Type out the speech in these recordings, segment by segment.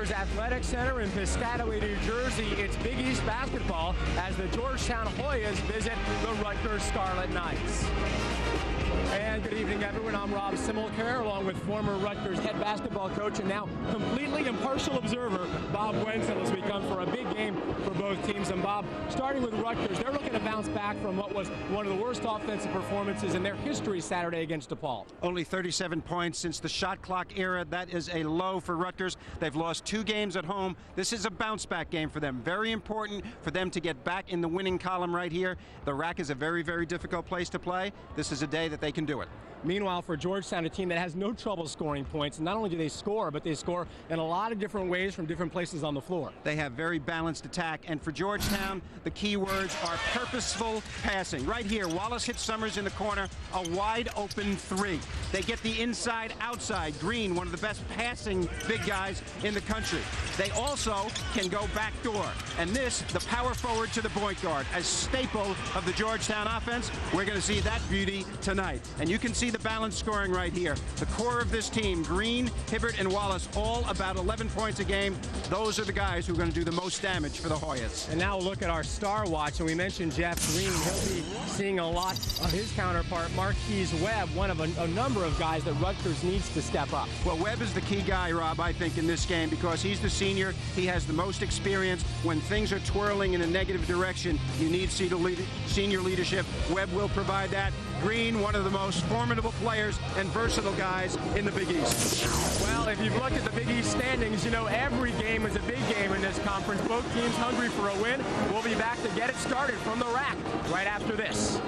Rutgers Athletic Center in Piscataway, New Jersey. It's Big East basketball as the Georgetown Hoyas visit the Rutgers Scarlet Knights. And good evening, everyone. I'm Rob Simmelker, along with former Rutgers head basketball coach and now completely impartial observer, Bob Wenzel, as we come for a big game for both teams. And Bob, starting with Rutgers, they're looking to bounce back from what was one of the worst offensive performances in their history Saturday against DePaul. Only 37 points since the shot clock era. That is a low for Rutgers. They've lost 2 games at home. This is a bounce-back game for them. Very important for them to get back in the winning column right here. The RAC is a very, very difficult place to play. This is a day that they can do it. Meanwhile, for Georgetown, a team that has no trouble scoring points, not only do they score, but they score in a lot of different ways from different places on the floor. They have very balanced attack, and for Georgetown, the key words are purposeful passing. Right here, Wallace hits Summers in the corner, a wide-open 3. They get the inside-outside. Green, one of the best passing big guys in the country. They also can go backdoor, and this, the power forward to the point guard, a staple of the Georgetown offense. We're going to see that beauty tonight, and you can see the balanced scoring right here. The core of this team, Green, Hibbert, and Wallace, all about 11 points a game. Those are the guys who are going to do the most damage for the Hoyas. And now we'll look at our star watch, and we mentioned Jeff Green. He'll be seeing a lot of his counterpart, Marquise Webb, one of a number of guys that Rutgers needs to step up. Well, Webb is the key guy, Rob, I think, in this game, because he's the senior. He has the most experience. When things are twirling in a negative direction, you need senior leadership. Webb will provide that. Green, one of the most formidable players and versatile guys in the Big East. Well, if you've looked at the Big East standings, you know every game is a big game in this conference. Both teams hungry for a win. We'll be back to get it started from the RAC right after this.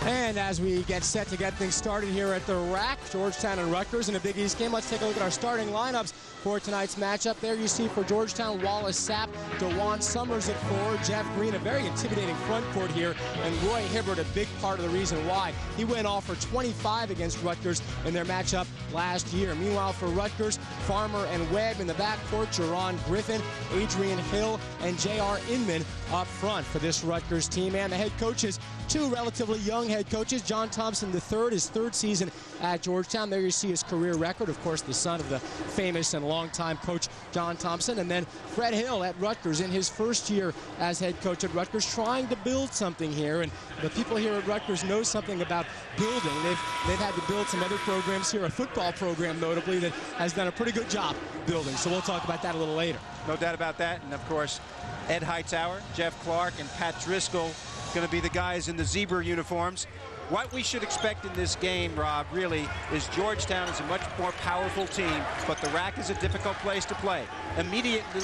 And as we get set to get things started here at the RAC, Georgetown and Rutgers in a Big East game, let's take a look at our starting lineups for tonight's matchup. There you see for Georgetown, Wallace Sapp, DeJuan Summers at 4, Jeff Green, a very intimidating front court here, and Roy Hibbert, a big part of the reason why. He went off for 25 against Rutgers in their matchup last year. Meanwhile, for Rutgers, Farmer and Webb in the backcourt, Jerron Griffin, Adrian Hill, and J.R. Inman up front for this Rutgers team. And the head coaches, 2 relatively young head coaches. John Thompson III, his 3rd season at Georgetown. There you see his career record. Of course, the son of the famous and longtime coach John Thompson. And then Fred Hill at Rutgers in his 1st year as head coach at Rutgers, trying to build something here. And the people here at Rutgers know something about building. They've had to build some other programs here, a football program notably that has done a pretty good job building. So we'll talk about that a little later. No doubt about that. And of course, Ed Hightower, Jeff Clark, and Pat Driscoll going to be the guys in the zebra uniforms. What we should expect in this game, Rob, really, is Georgetown is a much more powerful team, but the RAC is a difficult place to play. Immediately,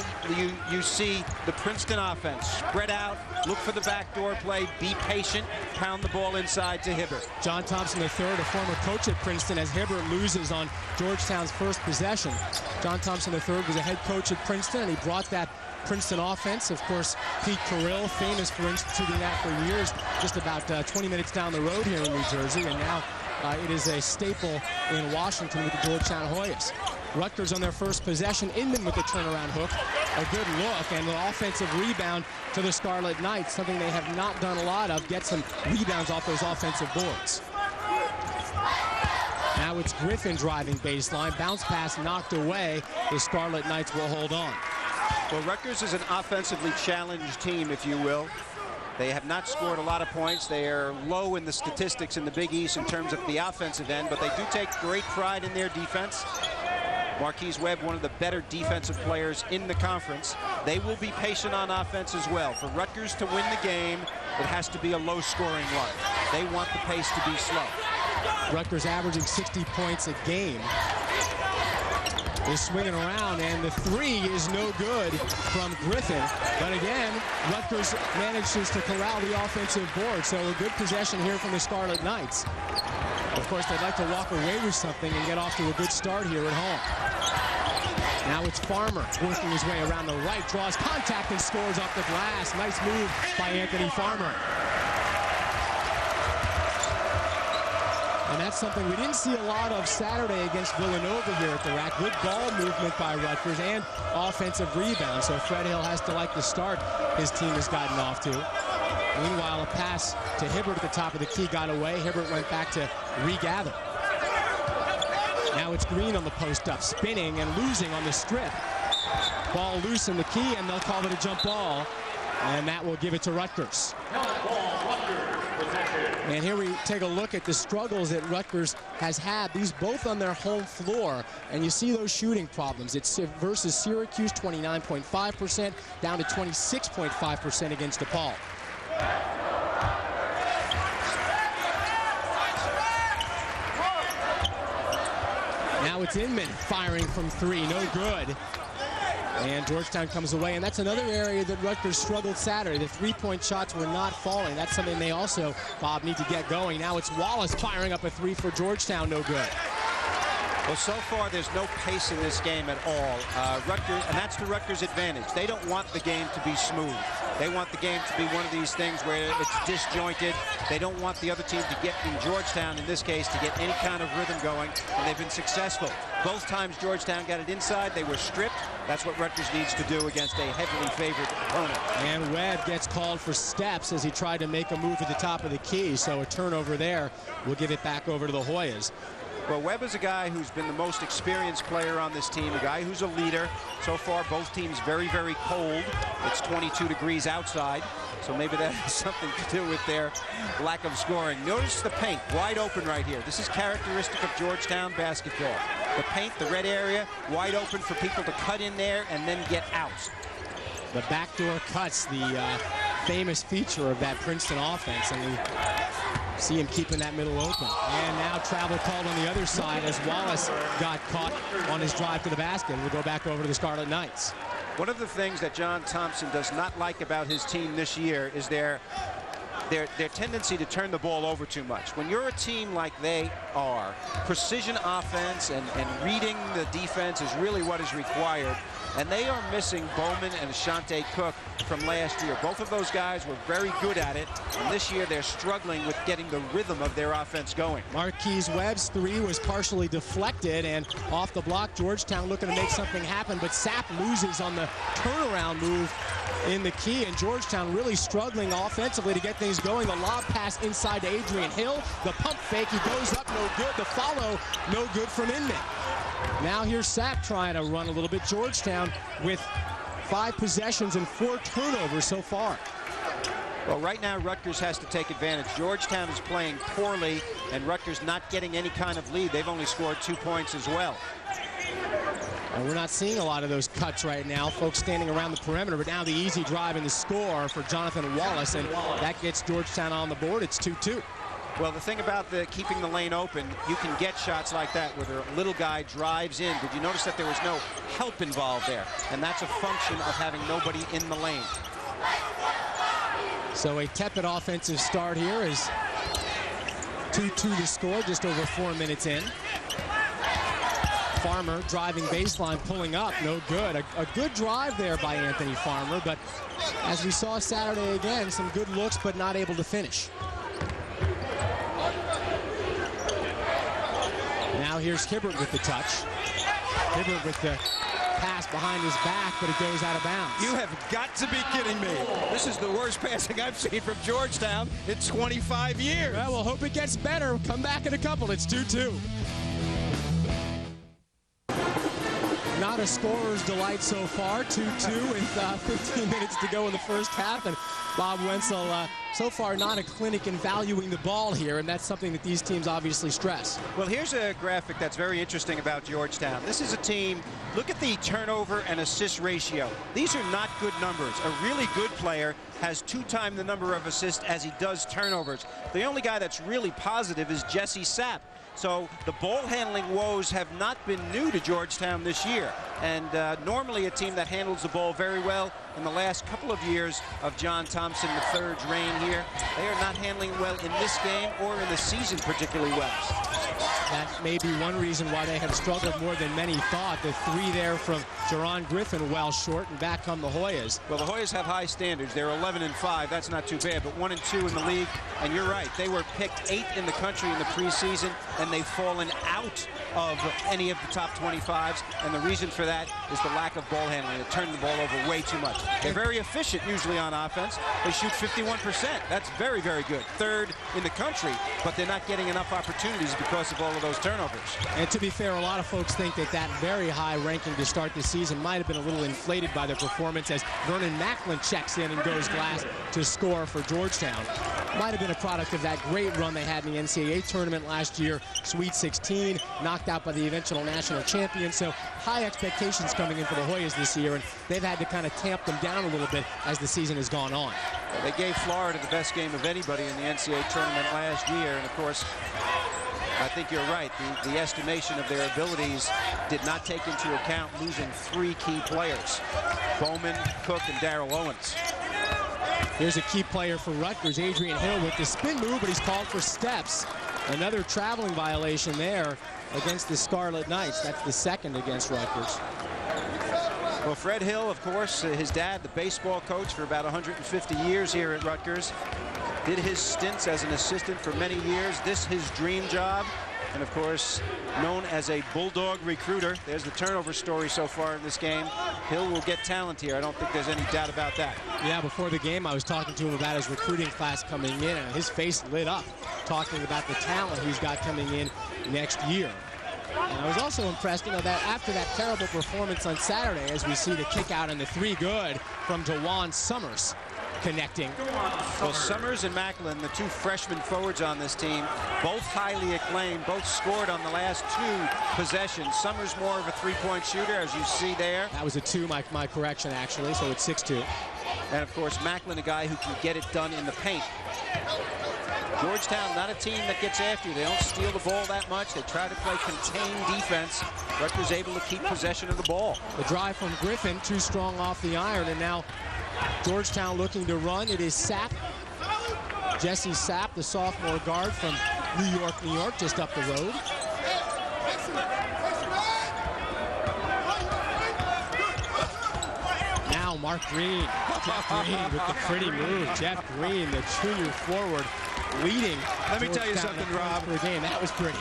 you see the Princeton offense spread out, look for the backdoor play, be patient, pound the ball inside to Hibbert. John Thompson III, a former coach at Princeton, as Hibbert loses on Georgetown's first possession. John Thompson III was a head coach at Princeton, and he brought that Princeton offense. Of course, Pete Carrill, famous for instituting that for years, just about 20 minutes down the road here in New Jersey, and now it is a staple in Washington with the Georgetown Hoyas. Rutgers on their first possession, Inman with the turnaround hook, a good look, and an offensive rebound to the Scarlet Knights, something they have not done a lot of, get some rebounds off those offensive boards. Now it's Griffin driving baseline, bounce pass knocked away, the Scarlet Knights will hold on. Well, Rutgers is an offensively challenged team, if you will. They have not scored a lot of points. They are low in the statistics in the Big East in terms of the offensive end, but they do take great pride in their defense. Marquise Webb, one of the better defensive players in the conference. They will be patient on offense as well. For Rutgers to win the game, it has to be a low-scoring one. They want the pace to be slow. Rutgers averaging 60 points a game. Is swinging around, and the 3 is no good from Griffin. But again, Rutgers manages to corral the offensive board, so a good possession here from the Scarlet Knights. Of course, they'd like to walk away with something and get off to a good start here at home. Now it's Farmer working his way around the right, draws contact and scores off the glass. Nice move by Anthony Farmer. And that's something we didn't see a lot of Saturday against Villanova here at the RAC. Good ball movement by Rutgers and offensive rebound. So Fred Hill has to like the start his team has gotten off to. Meanwhile, a pass to Hibbert at the top of the key got away. Hibbert went back to regather. Now it's Green on the post-up, spinning and losing on the strip. Ball loose in the key, and they'll call it a jump ball, and that will give it to Rutgers. And here we take a look at the struggles that Rutgers has had, these both on their home floor, and you see those shooting problems. It's versus Syracuse, 29.5%, down to 26.5% against DePaul. Now it's Inman firing from three, no good. And Georgetown comes away, and that's another area that Rutgers struggled Saturday. The three-point shots were not falling. That's something they also, Bob, need to get going. Now it's Wallace firing up a three for Georgetown, no good. Well, so far there's no pace in this game at all. Rutgers, and that's the Rutgers advantage. They don't want the game to be smooth. They want the game to be one of these things where it's disjointed. They don't want the other team to get, in Georgetown in this case, to get any kind of rhythm going, and they've been successful. Both times Georgetown got it inside, they were stripped. That's what Rutgers needs to do against a heavily favored opponent. And Webb gets called for steps as he tried to make a move at the top of the key, so a turnover there will give it back over to the Hoyas. Well, Webb is a guy who's been the most experienced player on this team, a guy who's a leader. So far, both teams very, very cold. It's 22 degrees outside, so maybe that has something to do with their lack of scoring. Notice the paint, wide open right here. This is characteristic of Georgetown basketball. The paint, the red area, wide open for people to cut in there and then get out. The backdoor cuts, the famous feature of that Princeton offense, and we see him keeping that middle open. And now travel called on the other side as Wallace got caught on his drive to the basket. We'll go back over to the Scarlet Knights. One of the things that John Thompson does not like about his team this year is their tendency to turn the ball over too much. When you're a team like they are, precision offense and reading the defense is really what is required. And they are missing Bowman and Ashante Cook from last year. Both of those guys were very good at it, and this year they're struggling with getting the rhythm of their offense going. Marquise Webb's three was partially deflected, and off the block, Georgetown looking to make something happen, but Sapp loses on the turnaround move in the key, and Georgetown really struggling offensively to get things going. The lob pass inside to Adrian Hill. The pump fake, he goes up, no good. The follow, no good from Inman. Now here's Sapp trying to run a little bit. Georgetown with 5 possessions and 4 turnovers so far. Well, right now Rutgers has to take advantage. Georgetown is playing poorly, and Rutgers not getting any kind of lead. They've only scored 2 points as well. And we're not seeing a lot of those cuts right now. Folks standing around the perimeter, but now the easy drive and the score for Jonathan Wallace, and that gets Georgetown on the board. It's 2-2. Well, the thing about keeping the lane open, you can get shots like that where the little guy drives in. Did you notice that there was no help involved there? And that's a function of having nobody in the lane. So a tepid offensive start here is 2-2 to score, just over 4 minutes in. Farmer driving baseline, pulling up, no good. A good drive there by Anthony Farmer, but as we saw Saturday again, some good looks, but not able to finish. Now here's Hibbert with the touch. Hibbert with the pass behind his back, but it goes out of bounds. You have got to be kidding me. This is the worst passing I've seen from Georgetown in 25 years. Well, we'll hope it gets better. Come back in a couple. It's 2-2. Not a scorer's delight so far. 2-2 with 15 minutes to go in the first half. And Bob Wenzel, so far not a clinic in valuing the ball here, and that's something that these teams obviously stress. Well, here's a graphic that's very interesting about Georgetown. This is a team, look at the turnover and assist ratio. These are not good numbers. A really good player has 2 times the number of assists as he does turnovers. The only guy that's really positive is Jesse Sapp. So the ball handling woes have not been new to Georgetown this year. And normally a team that handles the ball very well. In the last couple of years of John Thompson III's reign here, they are not handling well in this game or in the season particularly well. That may be one reason why they have struggled more than many thought. The 3 there from Jerron Griffin well short, and back come the Hoyas. Well, the Hoyas have high standards. They're 11-5. That's not too bad, but 1-2 in the league. And you're right. They were picked 8th in the country in the preseason, and they've fallen out of any of the top 25s. And the reason for that is the lack of ball handling. They're turning the ball over way too much. They're very efficient usually on offense. They shoot 51%. That's very, very good. 3rd in the country, but they're not getting enough opportunities because of all of those turnovers. And to be fair, a lot of folks think that that very high ranking to start the season might have been a little inflated by their performance as Vernon Macklin checks in and goes glass to score for Georgetown. Might have been a product of that great run they had in the NCAA tournament last year, Sweet 16, knocked out by the eventual national champion. So high expectations coming in for the Hoyas this year, and they've had to kind of tamp them down a little bit as the season has gone on. They gave Florida the best game of anybody in the NCAA tournament last year, and of course, I think you're right. The estimation of their abilities did not take into account losing 3 key players, Bowman, Cook, and Darrell Owens. Here's a key player for Rutgers, Adrian Hill, with the spin move, but he's called for steps. Another traveling violation there against the Scarlet Knights. That's the 2nd against Rutgers. Well, Fred Hill, of course, his dad, the baseball coach for about 150 years here at Rutgers, did his stints as an assistant for many years. This his dream job. And of course, known as a bulldog recruiter. There's the turnover story so far in this game. Hill will get talent here. I don't think there's any doubt about that. Yeah, before the game, I was talking to him about his recruiting class coming in, and his face lit up, talking about the talent he's got coming in next year. And I was also impressed, that after that terrible performance on Saturday, as we see the kick out and the 3 good from DeJuan Summers connecting. Well, Summers and Macklin, the 2 freshman forwards on this team, both highly acclaimed, both scored on the last 2 possessions. Summers more of a 3-point shooter, as you see there. That was a 2, my correction, actually, so it's 6-2. And of course, Macklin, a guy who can get it done in the paint. Georgetown, not a team that gets after you. They don't steal the ball that much. They try to play contained defense. Rutgers able to keep possession of the ball. The drive from Griffin, too strong off the iron, and now Georgetown looking to run. It is Sapp, Jesse Sapp, the sophomore guard from New York, just up the road. Now Mark Green. Jeff Green with the pretty move. Jeff Green, the junior forward, leading. Let me tell you something, Rob. For the game. That was pretty.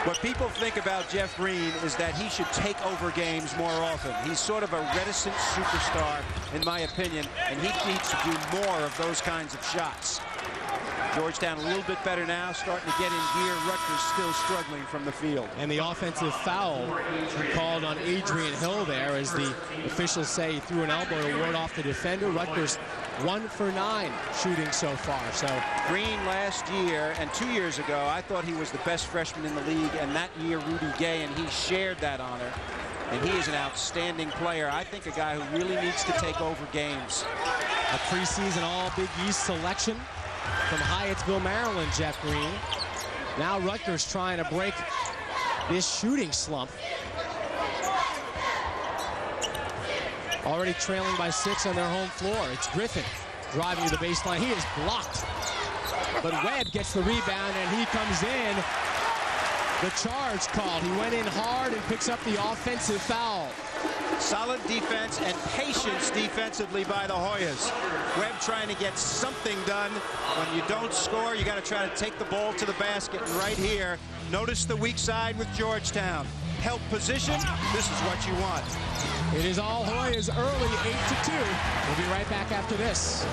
What people think about Jeff Green is that he should take over games more often. He's sort of a reticent superstar, in my opinion, and he needs to do more of those kinds of shots. Georgetown a little bit better now, starting to get in gear. Rutgers still struggling from the field. And the offensive foul called on Adrian Hill there, as the officials say he threw an elbow to ward off the defender. Rutgers 1 for 9 shooting so far. So Green last year and 2 years ago, I thought he was the best freshman in the league, and that year Rudy Gay, and he shared that honor. And he is an outstanding player. I think a guy who really needs to take over games. A preseason All-Big East selection from Hyattsville, Maryland, Jeff Green. Now Rutgers trying to break this shooting slump. Already trailing by 6 on their home floor. It's Griffin driving to the baseline. He is blocked. But Webb gets the rebound, and he comes in. The charge called. He went in hard and picks up the offensive foul. Solid defense and patience defensively by the Hoyas. Webb trying to get something done. When you don't score, you got to try to take the ball to the basket. And right here, notice the weak side with Georgetown. Help position, this is what you want. It is all Hoyas early, 8-2. We'll be right back after this.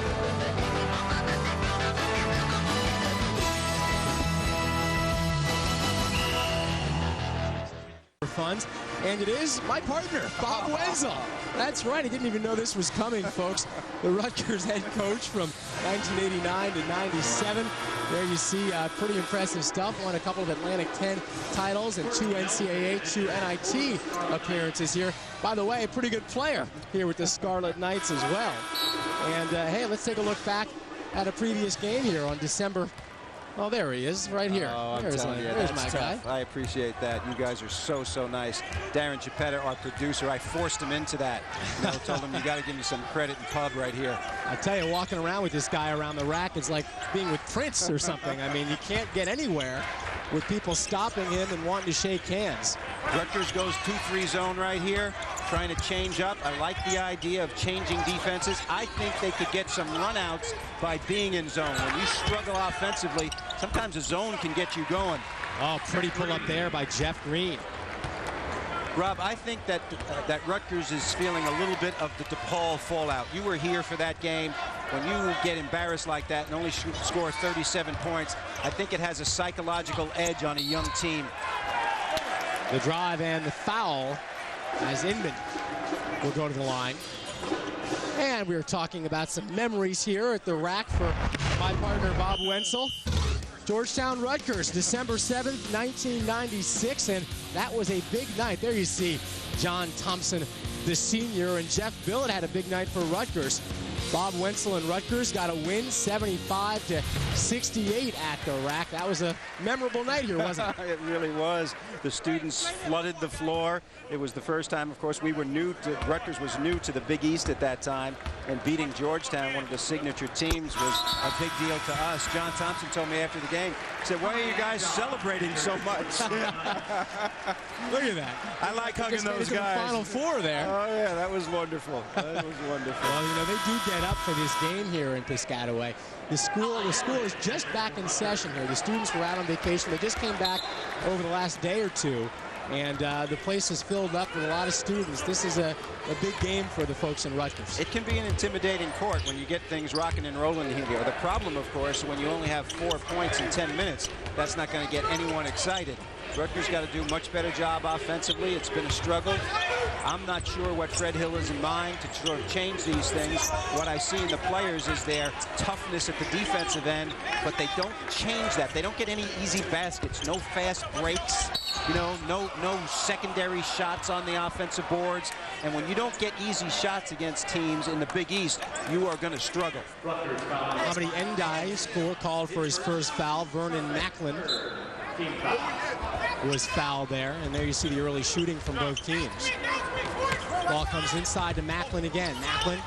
Funds, and it is my partner, Bob Wenzel. That's right, I didn't even know this was coming, folks. The Rutgers head coach from 1989 to 97. There you see pretty impressive stuff. Won a couple of Atlantic 10 titles and 2 NCAA, 2 NIT appearances here. By the way, a pretty good player here with the Scarlet Knights as well. And hey, let's take a look back at a previous game here on December. Oh, there he is, right here. Oh, there's my guy. I appreciate that. You guys are so nice. Darren Geppetta, our producer, I forced him into that. I told him, you got to give me some credit in pub right here. I tell you, walking around with this guy around the rack is like being with Prince or something. I mean, you can't get anywhere with people stopping him and wanting to shake hands. Rutgers goes 2-3 zone right here. trying to change up. I like the idea of changing defenses. I think they could get some runouts by being in zone. When you struggle offensively, sometimes a zone can get you going. Oh, pretty pull up there by Jeff Green. Rob, I think that Rutgers is feeling a little bit of the DePaul fallout. You were here for that game. When you get embarrassed like that and only score 37 points, I think it has a psychological edge on a young team. The drive and the foul as Inman will go to the line. And we were talking about some memories here at the rack for my partner Bob Wenzel. Georgetown Rutgers, December 7th, 1996, and that was a big night. There you see John Thompson, the senior, and Jeff Billett had a big night for Rutgers. Bob Wenzel and Rutgers got a win, 75-68 at the rack. That was a memorable night here, wasn't it? It really was. The students flooded the floor. It was the first time, of course, Rutgers was new to the Big East at that time, and beating Georgetown, one of the signature teams, was a big deal to us. John Thompson told me after the game, he said, "Why are you guys celebrating so much?" Look at that. I like hugging those guys. The Final Four there. Oh, yeah, that was wonderful. That was wonderful. Well, you know, they do get up for this game here in Piscataway. The school is just back in session here. The students were out on vacation. They just came back over the last day or two, and the place is filled up with a lot of students. This is a big game for the folks in Rutgers. It can be an intimidating court when you get things rocking and rolling here. The problem, of course, when you only have 4 points in 10 minutes, that's not going to get anyone excited. Rutgers got to do a much better job offensively. It's been a struggle. I'm not sure what Fred Hill is in mind to sort of change these things. What I see in the players is their toughness at the defensive end, but they don't change that. They don't get any easy baskets, no fast breaks, you know, no secondary shots on the offensive boards. And when you don't get easy shots against teams in the Big East, you are going to struggle. Hamidi Ndiaye called for his first foul. Vernon Macklin was fouled there, and there you see the early shooting from both teams. Ball comes inside to Macklin again. Macklin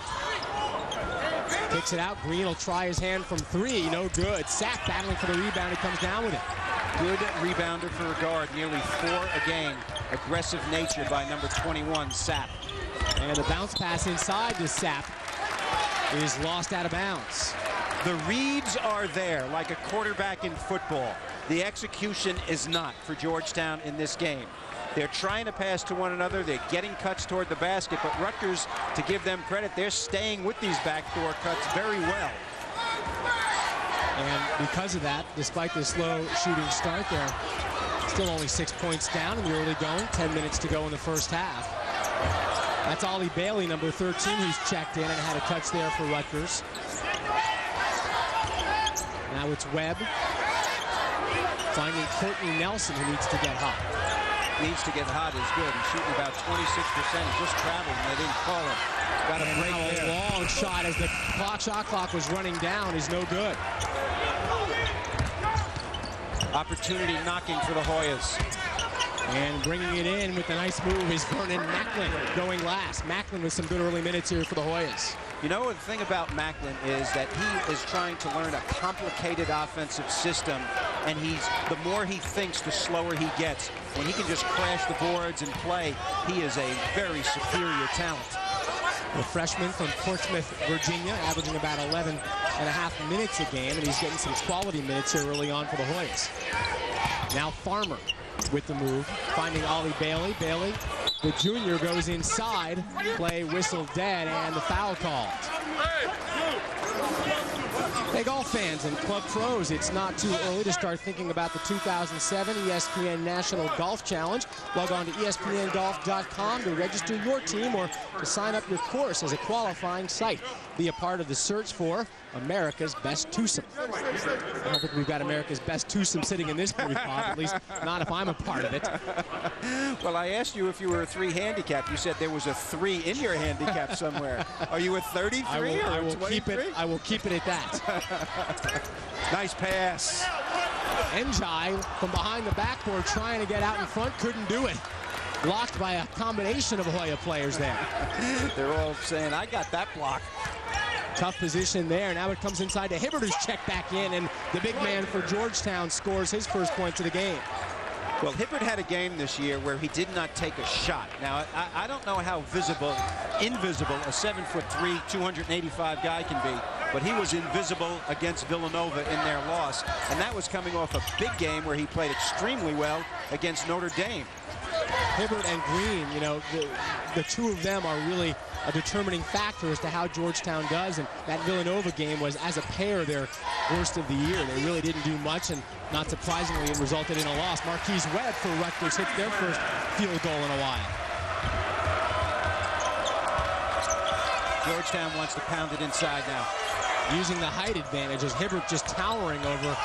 kicks it out. Green will try his hand from three. No good. Sapp battling for the rebound. He comes down with it. Good rebounder for a guard. Nearly 4 a game. Aggressive nature by number 21, Sapp. And the bounce pass inside to Sapp is lost out of bounds. The reads are there like a quarterback in football. The execution is not for Georgetown in this game. They're trying to pass to one another. They're getting cuts toward the basket, but Rutgers, to give them credit, they're staying with these backdoor cuts very well. And because of that, despite the slow shooting start, they're still only 6 points down in the early going. 10 minutes to go in the first half. That's Ollie Bailey, number 13, who's checked in and had a touch there for Rutgers. Now it's Webb finding Courtney Nelson, who needs to get hot. Needs to get hot is good. He's shooting about 26%. He just traveled and they didn't call him. Got a break there. A long shot as the shot clock was running down is no good. Opportunity knocking for the Hoyas. And bringing it in with a nice move is Vernon Macklin going last. Macklin with some good early minutes here for the Hoyas. You know, the thing about Macklin is that he is trying to learn a complicated offensive system, and the more he thinks, the slower he gets. When he can just crash the boards and play, he is a very superior talent. The freshman from Portsmouth, Virginia, averaging about 11.5 minutes a game, and he's getting some quality minutes here early on for the Hoyas. Now Farmer with the move, finding Ollie Bailey. Bailey, the junior, goes inside. Play whistled dead, and the foul called. Hey, golf fans and club pros, it's not too early to start thinking about the 2007 ESPN National Golf Challenge. Log on to espngolf.com to register your team or to sign up your course as a qualifying site. Be a part of the search for America's best twosome. I don't think we've got America's best twosome sitting in this booth, Bob, at least not if I'm a part of it. Well, I asked you if you were a 3 handicap. You said there was a 3 in your handicap somewhere. Are you a 33 I or will 23? I will keep it at that. Nice pass. Ndiaye from behind the backboard trying to get out in front, couldn't do it. Blocked by a combination of Hoya players there. They're all saying, I got that block. Tough position there. Now it comes inside to Hibbert, who's checked back in, and the big man for Georgetown scores his first points of the game. Well, Hibbert had a game this year where he did not take a shot. Now, I don't know how invisible a 7'3", 285 guy can be, but he was invisible against Villanova in their loss, and that was coming off a big game where he played extremely well against Notre Dame. Hibbert and Green, you know, the two of them are really a determining factor as to how Georgetown does, and that Villanova game was, as a pair, their worst of the year. They really didn't do much, and not surprisingly, it resulted in a loss. Marquise Webb for Rutgers hits their first field goal in a while. Georgetown wants to pound it inside now. Using the height advantage as Hibbert just towering over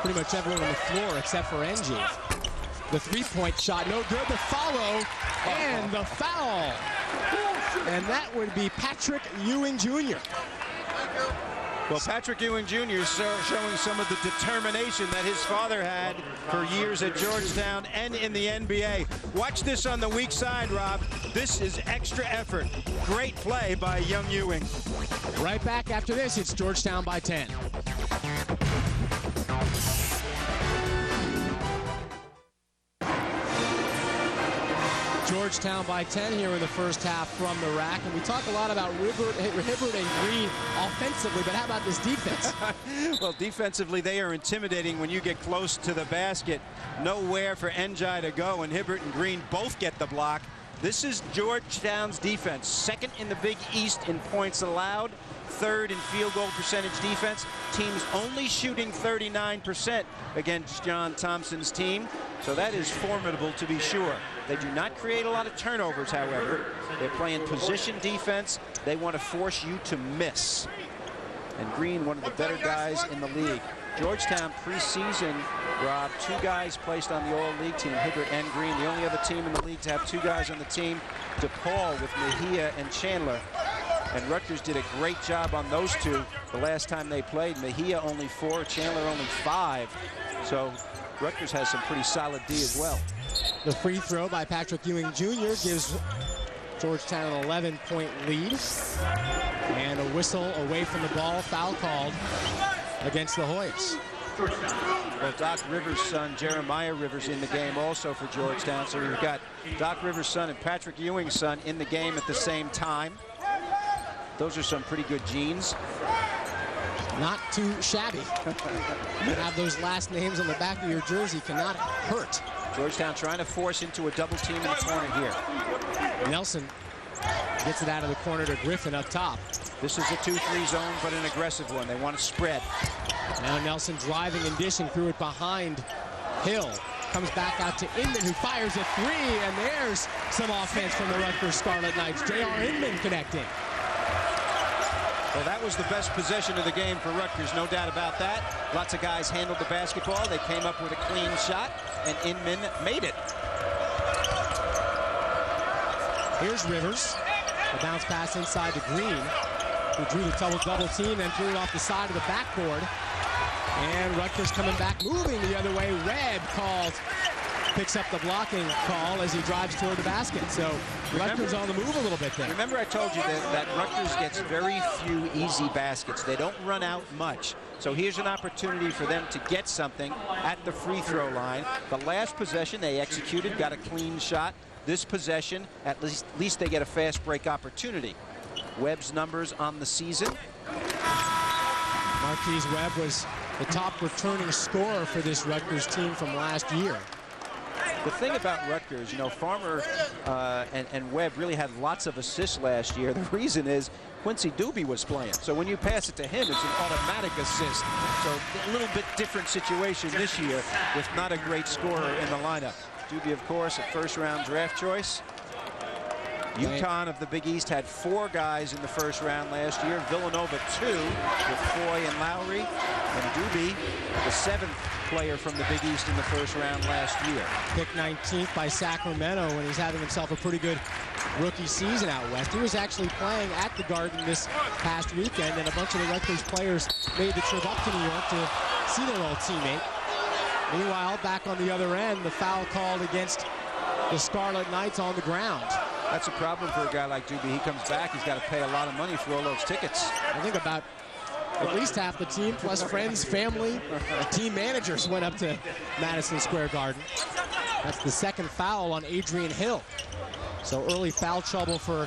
pretty much everyone on the floor except for NG. The three-point shot, no good. The follow and the foul. And that would be Patrick Ewing Jr. Well, Patrick Ewing Jr. is showing some of the determination that his father had for years at Georgetown and in the NBA. Watch this on the weak side, Rob. This is extra effort. Great play by young Ewing. Right back after this, it's Georgetown by 10. Georgetown by 10 here in the first half from the rack. And we talk a lot about Hibbert and Green offensively, but how about this defense? Well, defensively, they are intimidating when you get close to the basket. Nowhere for NJ to go, and Hibbert and Green both get the block. This is Georgetown's defense. Second in the Big East in points allowed. Third in field goal percentage defense. Teams only shooting 39% against John Thompson's team. So that is formidable to be sure. They do not create a lot of turnovers, however. They're playing position defense. They want to force you to miss. And Green, one of the better guys in the league. Georgetown preseason, Rob, two guys placed on the All-League team, Hibbert and Green. The only other team in the league to have two guys on the team, DePaul with Mejia and Chandler. And Rutgers did a great job on those two the last time they played. Mejia only 4, Chandler only 5. So Rutgers has some pretty solid D as well. The free throw by Patrick Ewing Jr. gives Georgetown an 11-point lead. And a whistle away from the ball, foul called against the Hoyas. Well, Doc Rivers' son, Jeremiah Rivers, in the game also for Georgetown. So you've got Doc Rivers' son and Patrick Ewing's son in the game at the same time. Those are some pretty good genes. Not too shabby. You have those last names on the back of your jersey cannot hurt. Georgetown trying to force into a double team in the corner here. Nelson gets it out of the corner to Griffin up top. This is a 2-3 zone, but an aggressive one. They want to spread. Now Nelson driving and dishing through it behind Hill. Comes back out to Inman, who fires a three, and there's some offense from the Rutgers Scarlet Knights. J.R. Inman connecting. Well, that was the best possession of the game for Rutgers, no doubt about that. Lots of guys handled the basketball. They came up with a clean shot, and Inman made it. Here's Rivers. A bounce pass inside to Green, who drew the double team, then threw it off the side of the backboard. And Rutgers coming back, moving the other way. Webb called, picks up the blocking call as he drives toward the basket. So Rutgers on the move a little bit there. Remember I told you that Rutgers gets very few easy baskets. They don't run out much. So here's an opportunity for them to get something at the free throw line. The last possession they executed, got a clean shot. This possession, at least they get a fast break opportunity. Webb's numbers on the season. Marquise Webb was the top returning scorer for this Rutgers team from last year. The thing about Rutgers, you know, Farmer and Webb really had lots of assists last year. The reason is Quincy Doobie was playing. So when you pass it to him, it's an automatic assist. So a little bit different situation this year with not a great scorer in the lineup. Doobie, of course, a first-round draft choice. UConn of the Big East had 4 guys in the first round last year. Villanova 2 with Foy and Lowry. And Doobie, the 7th player from the Big East in the first round last year. Picked 19th by Sacramento, and he's having himself a pretty good rookie season out west. He was actually playing at the Garden this past weekend, and a bunch of the Rutgers players made the trip up to New York to see their old teammate. Meanwhile, back on the other end, the foul called against the Scarlet Knights on the ground. That's a problem for a guy like Doobie. He comes back, he's got to pay a lot of money for all those tickets. I think about at least half the team, plus friends, family, team managers went up to Madison Square Garden. That's the second foul on Adrian Hill. So early foul trouble for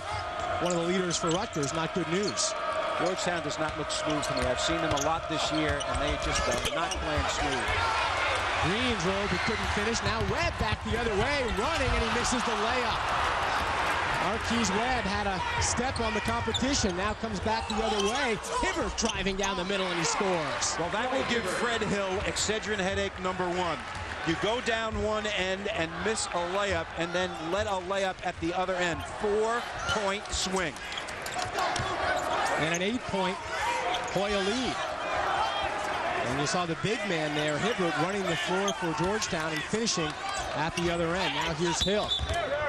one of the leaders for Rutgers. Not good news. Georgetown does not look smooth to me. I've seen them a lot this year, and they just are not playing smooth. Green drove, he couldn't finish. Now Webb back the other way, running, and he misses the layup. Marquise Webb had a step on the competition. Now comes back the other way. Hibbert driving down the middle, and he scores. Well, that will give Fred Hill Excedrin headache #1. You go down one end and miss a layup, and then let a layup at the other end. 4-point swing. And an 8-point Hoya lead. And you saw the big man there, Hibbert, running the floor for Georgetown and finishing at the other end. Now here's Hill.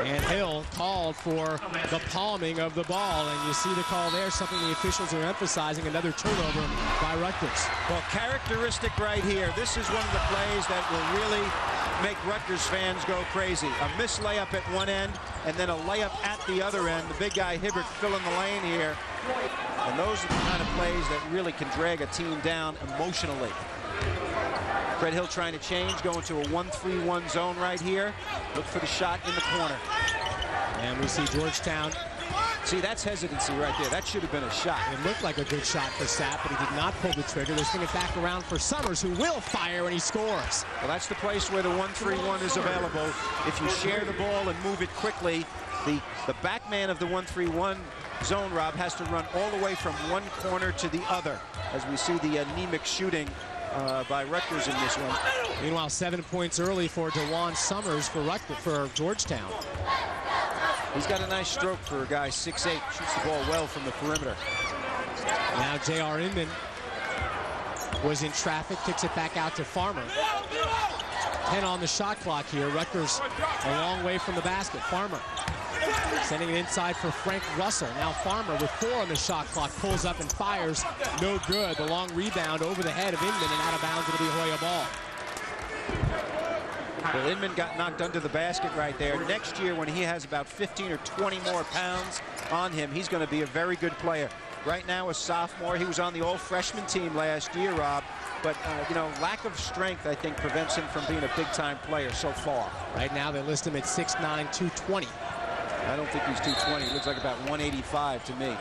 And Hill called for the palming of the ball. And you see the call there, something the officials are emphasizing, another turnover by Rutgers. Well, characteristic right here. This is one of the plays that will really make Rutgers fans go crazy. A missed layup at one end, and then a layup at the other end. The big guy Hibbert filling the lane here. And those are the kind of plays that really can drag a team down emotionally. Fred Hill trying to change, going to a 1-3-1 zone right here. Look for the shot in the corner. And we see Georgetown. See, that's hesitancy right there. That should have been a shot. It looked like a good shot for Sapp, but he did not pull the trigger. They're swinging it back around for Summers, who will fire, and he scores. Well, that's the place where the 1-3-1 is available. If you share the ball and move it quickly, the back man of the 1-3-1 zone, Rob, has to run all the way from one corner to the other, as we see the anemic shooting by Rutgers in this one. Meanwhile, 7 points early for DeJuan Summers for Georgetown. He's got a nice stroke for a guy 6'8", shoots the ball well from the perimeter. Now J.R. Inman was in traffic, kicks it back out to Farmer. 10 on the shot clock here. Rutgers a long way from the basket. Farmer sending it inside for Frank Russell. Now Farmer with 4 on the shot clock pulls up and fires. No good. The long rebound over the head of Inman and out of bounds. It'll be Hoya ball. Well, Inman got knocked under the basket right there. Next year, when he has about 15 or 20 more pounds on him, he's going to be a very good player. Right now, a sophomore. He was on the all-freshman team last year, Rob. But, you know, lack of strength, I think, prevents him from being a big-time player so far. Right now, they list him at 6'9", 220. I don't think he's 220. He looks like about 185 to me.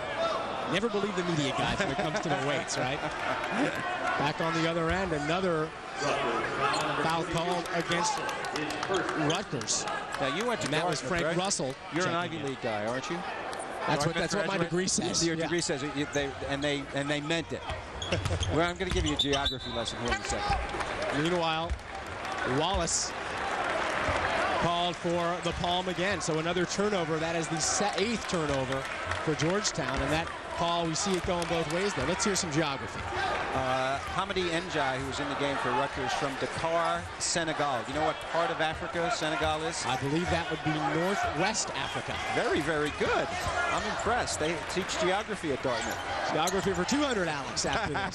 Never believe the media guys when it comes to the weights, right? Back on the other end, another foul called against Rutgers. Now you went to that was Frank right? Russell. You're an Ivy League guy, aren't you? That's what my degree says. Your degree says it, and they meant it. Well, I'm going to give you a geography lesson here in a second. Meanwhile, Wallace called for the palm again. So another turnover. That is the 8th turnover for Georgetown, and that call, we see it going both ways there. Let's hear some geography. Hamidi Njai, who was in the game for Rutgers, from Dakar, Senegal. You know what part of Africa Senegal is? I believe that would be Northwest Africa. Very, very good. I'm impressed. They teach geography at Dartmouth. Geography for 200, Alex, after this.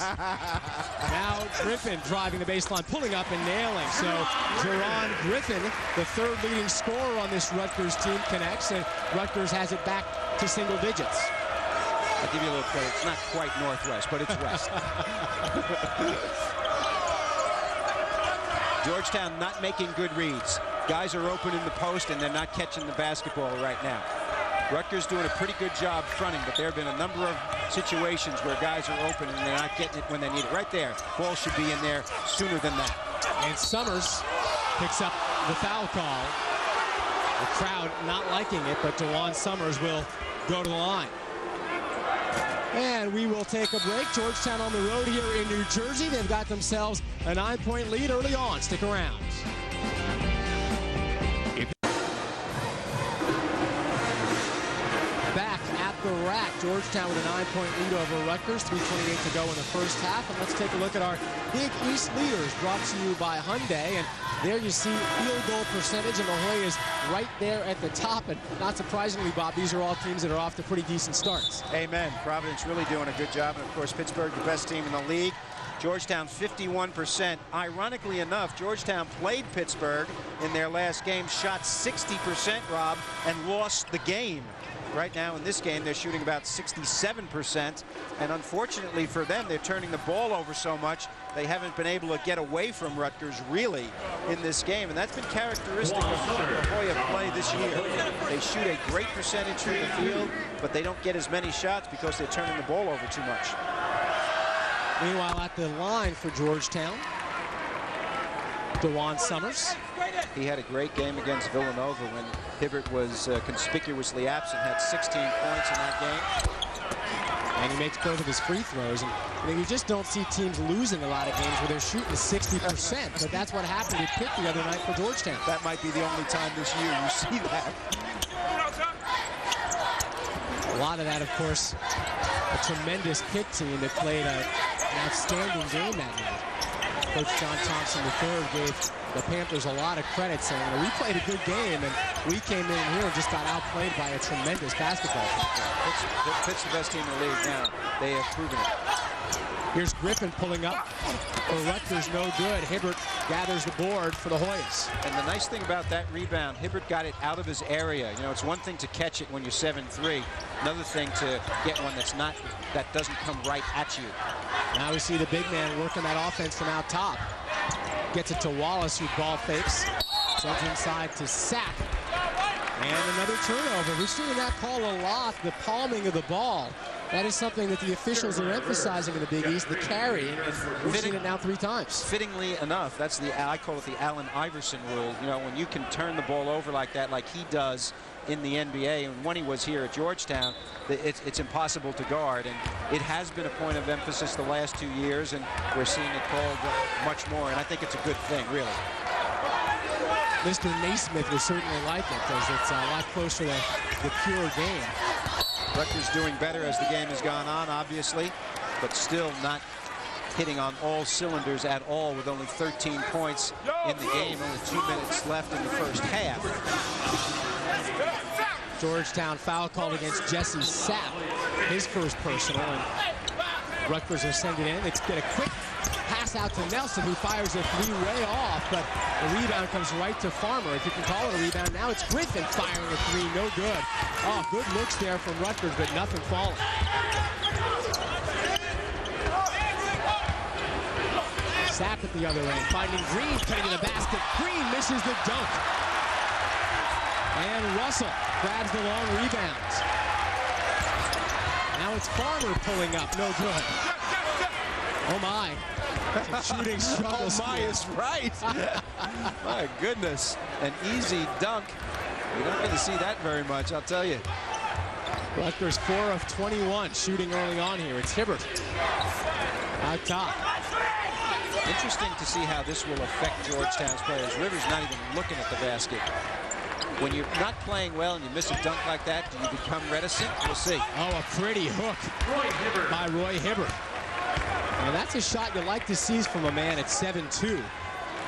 Now Griffin driving the baseline, pulling up and nailing. So Jerron Griffin, the 3rd leading scorer on this Rutgers team, connects, and Rutgers has it back to single digits. I'll give you a little credit. It's not quite northwest, but it's west. Georgetown not making good reads. Guys are open in the post, and they're not catching the basketball right now. Rutgers doing a pretty good job fronting, but there have been a number of situations where guys are open and they're not getting it when they need it. Right there, ball should be in there sooner than that. And Summers picks up the foul call. The crowd not liking it, but DeJuan Summers will go to the line. And we will take a break. Georgetown on the road here in New Jersey. They've got themselves a 9-point lead early on. Stick around. Back at the rack. Georgetown with a 9-point lead over Rutgers. 3:28 to go in the first half. And let's take a look at our Big East leaders, brought to you by Hyundai. And there you see field goal percentage, and La Jolla is right there at the top. And not surprisingly, Bob, these are all teams that are off to pretty decent starts. Amen. Providence really doing a good job. And, of course, Pittsburgh, the best team in the league. Georgetown, 51%. Ironically enough, Georgetown played Pittsburgh in their last game, shot 60%, Rob, and lost the game. Right now in this game, they're shooting about 67%. And unfortunately for them, they're turning the ball over so much, they haven't been able to get away from Rutgers really in this game. And that's been characteristic of the Hoya play this year. They shoot a great percentage from the field, but they don't get as many shots because they're turning the ball over too much. Meanwhile, at the line for Georgetown, DeJuan Summers. He had a great game against Villanova when Hibbert was conspicuously absent, had 16 points in that game. And he makes both of his free throws. And I mean, you just don't see teams losing a lot of games where they're shooting 60%. But that's what happened at Pitt the other night for Georgetown. That might be the only time this year you see that. A lot of that, of course, a tremendous Pitt team that played an outstanding game that night. Coach John Thompson III gave the Panthers a lot of credit, saying, we played a good game, and we came in here and just got outplayed by a tremendous basketball team. Pitt's the best team in the league now. They have proven it. Here's Griffin pulling up for Rutgers, no good. Hibbert gathers the board for the Hoyas. And the nice thing about that rebound, Hibbert got it out of his area. You know, it's one thing to catch it when you're 7-3. Another thing to get one that doesn't come right at you. Now we see the big man working that offense from out top. Gets it to Wallace, who ball fakes. Sends inside to Sapp. And another turnover. We've seen that call a lot, the palming of the ball. That is something that the officials are emphasizing in the Big East, the carry. And we've seen it now 3 times. Fittingly enough, that's I call it the Allen Iverson rule. You know, when you can turn the ball over like that, like he does in the NBA, and when he was here at Georgetown, it's impossible to guard. And it has been a point of emphasis the last 2 years, and we're seeing it called much more. And I think it's a good thing, really. Mr. Naismith was certainly like it, because it's a lot closer to the pure game. Rutgers doing better as the game has gone on, obviously, but still not hitting on all cylinders at all, with only 13 points in the game, only 2 minutes left in the first half. Georgetown foul called against Jesse Sapp, his first personal, and Rutgers will send it in. They get a quick pass out to Nelson, who fires a 3 way off, but the rebound comes right to Farmer. If you can call it a rebound, now it's Griffin firing a 3, no good. Oh, good looks there from Rutgers, but nothing falling. Sapp at the other end, finding Green, cutting to the basket. Green misses the dunk. And Russell grabs the long rebound. Now it's Farmer pulling up, no good. Oh my. Shooting struggles. Oh my is right. My goodness. An easy dunk. You're not going to see that very much, I'll tell you. Rutgers 4 of 21 shooting early on here. It's Hibbert out top. Interesting to see how this will affect Georgetown's players. Rivers not even looking at the basket. When you're not playing well and you miss a dunk like that, do you become reticent? We'll see. Oh, a pretty hook by Roy Hibbert. And that's a shot you like to see from a man at 7'2".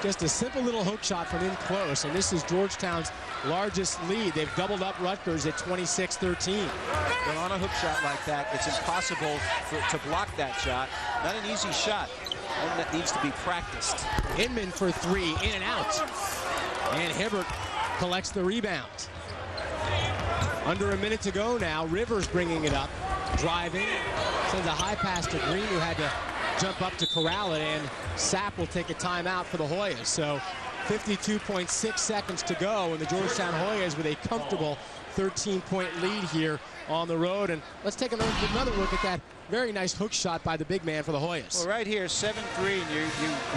Just a simple little hook shot from in close, and this is Georgetown's largest lead. They've doubled up Rutgers at 26-13. Well, on a hook shot like that, it's impossible to block that shot. Not an easy shot. One that needs to be practiced. Inman for 3, in and out. And Hibbert collects the rebound. Under a minute to go now. Rivers bringing it up, driving, sends a high pass to Green, who had to jump up to corral it, and Sapp will take a timeout for the Hoyas. So 52.6 seconds to go, and the Georgetown Hoyas with a comfortable 13-point lead here on the road. And let's take another look at that very nice hook shot by the big man for the Hoyas. Well, right here, 7'3", and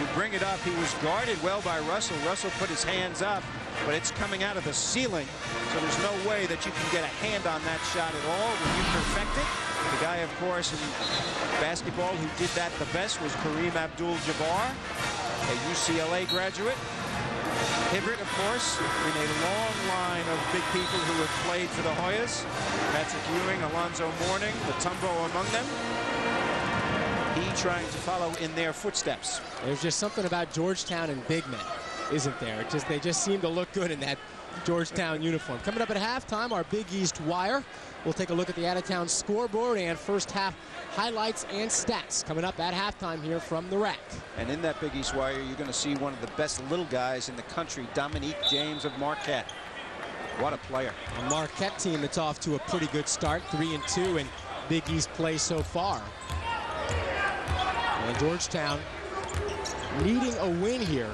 you bring it up. He was guarded well by Russell. Russell put his hands up, but it's coming out of the ceiling, so there's no way that you can get a hand on that shot at all when you perfect it. The guy, of course, in basketball who did that the best was Kareem Abdul-Jabbar, a UCLA graduate. Hibbert, of course, in a long line of big people who have played for the Hoyas. Patrick Ewing, Alonzo Mourning, Mutombo among them. He trying to follow in their footsteps. There's just something about Georgetown and big men, isn't there? They just seem to look good in that Georgetown uniform. Coming up at halftime, our Big East Wire. We'll take a look at the out-of-town scoreboard and first half highlights and stats coming up at halftime here from the Rack. And in that Big East Wire, you're going to see one of the best little guys in the country, Dominique James of Marquette. What a player. A Marquette team that's off to a pretty good start, 3-2 in Big East play so far. And Georgetown needing a win here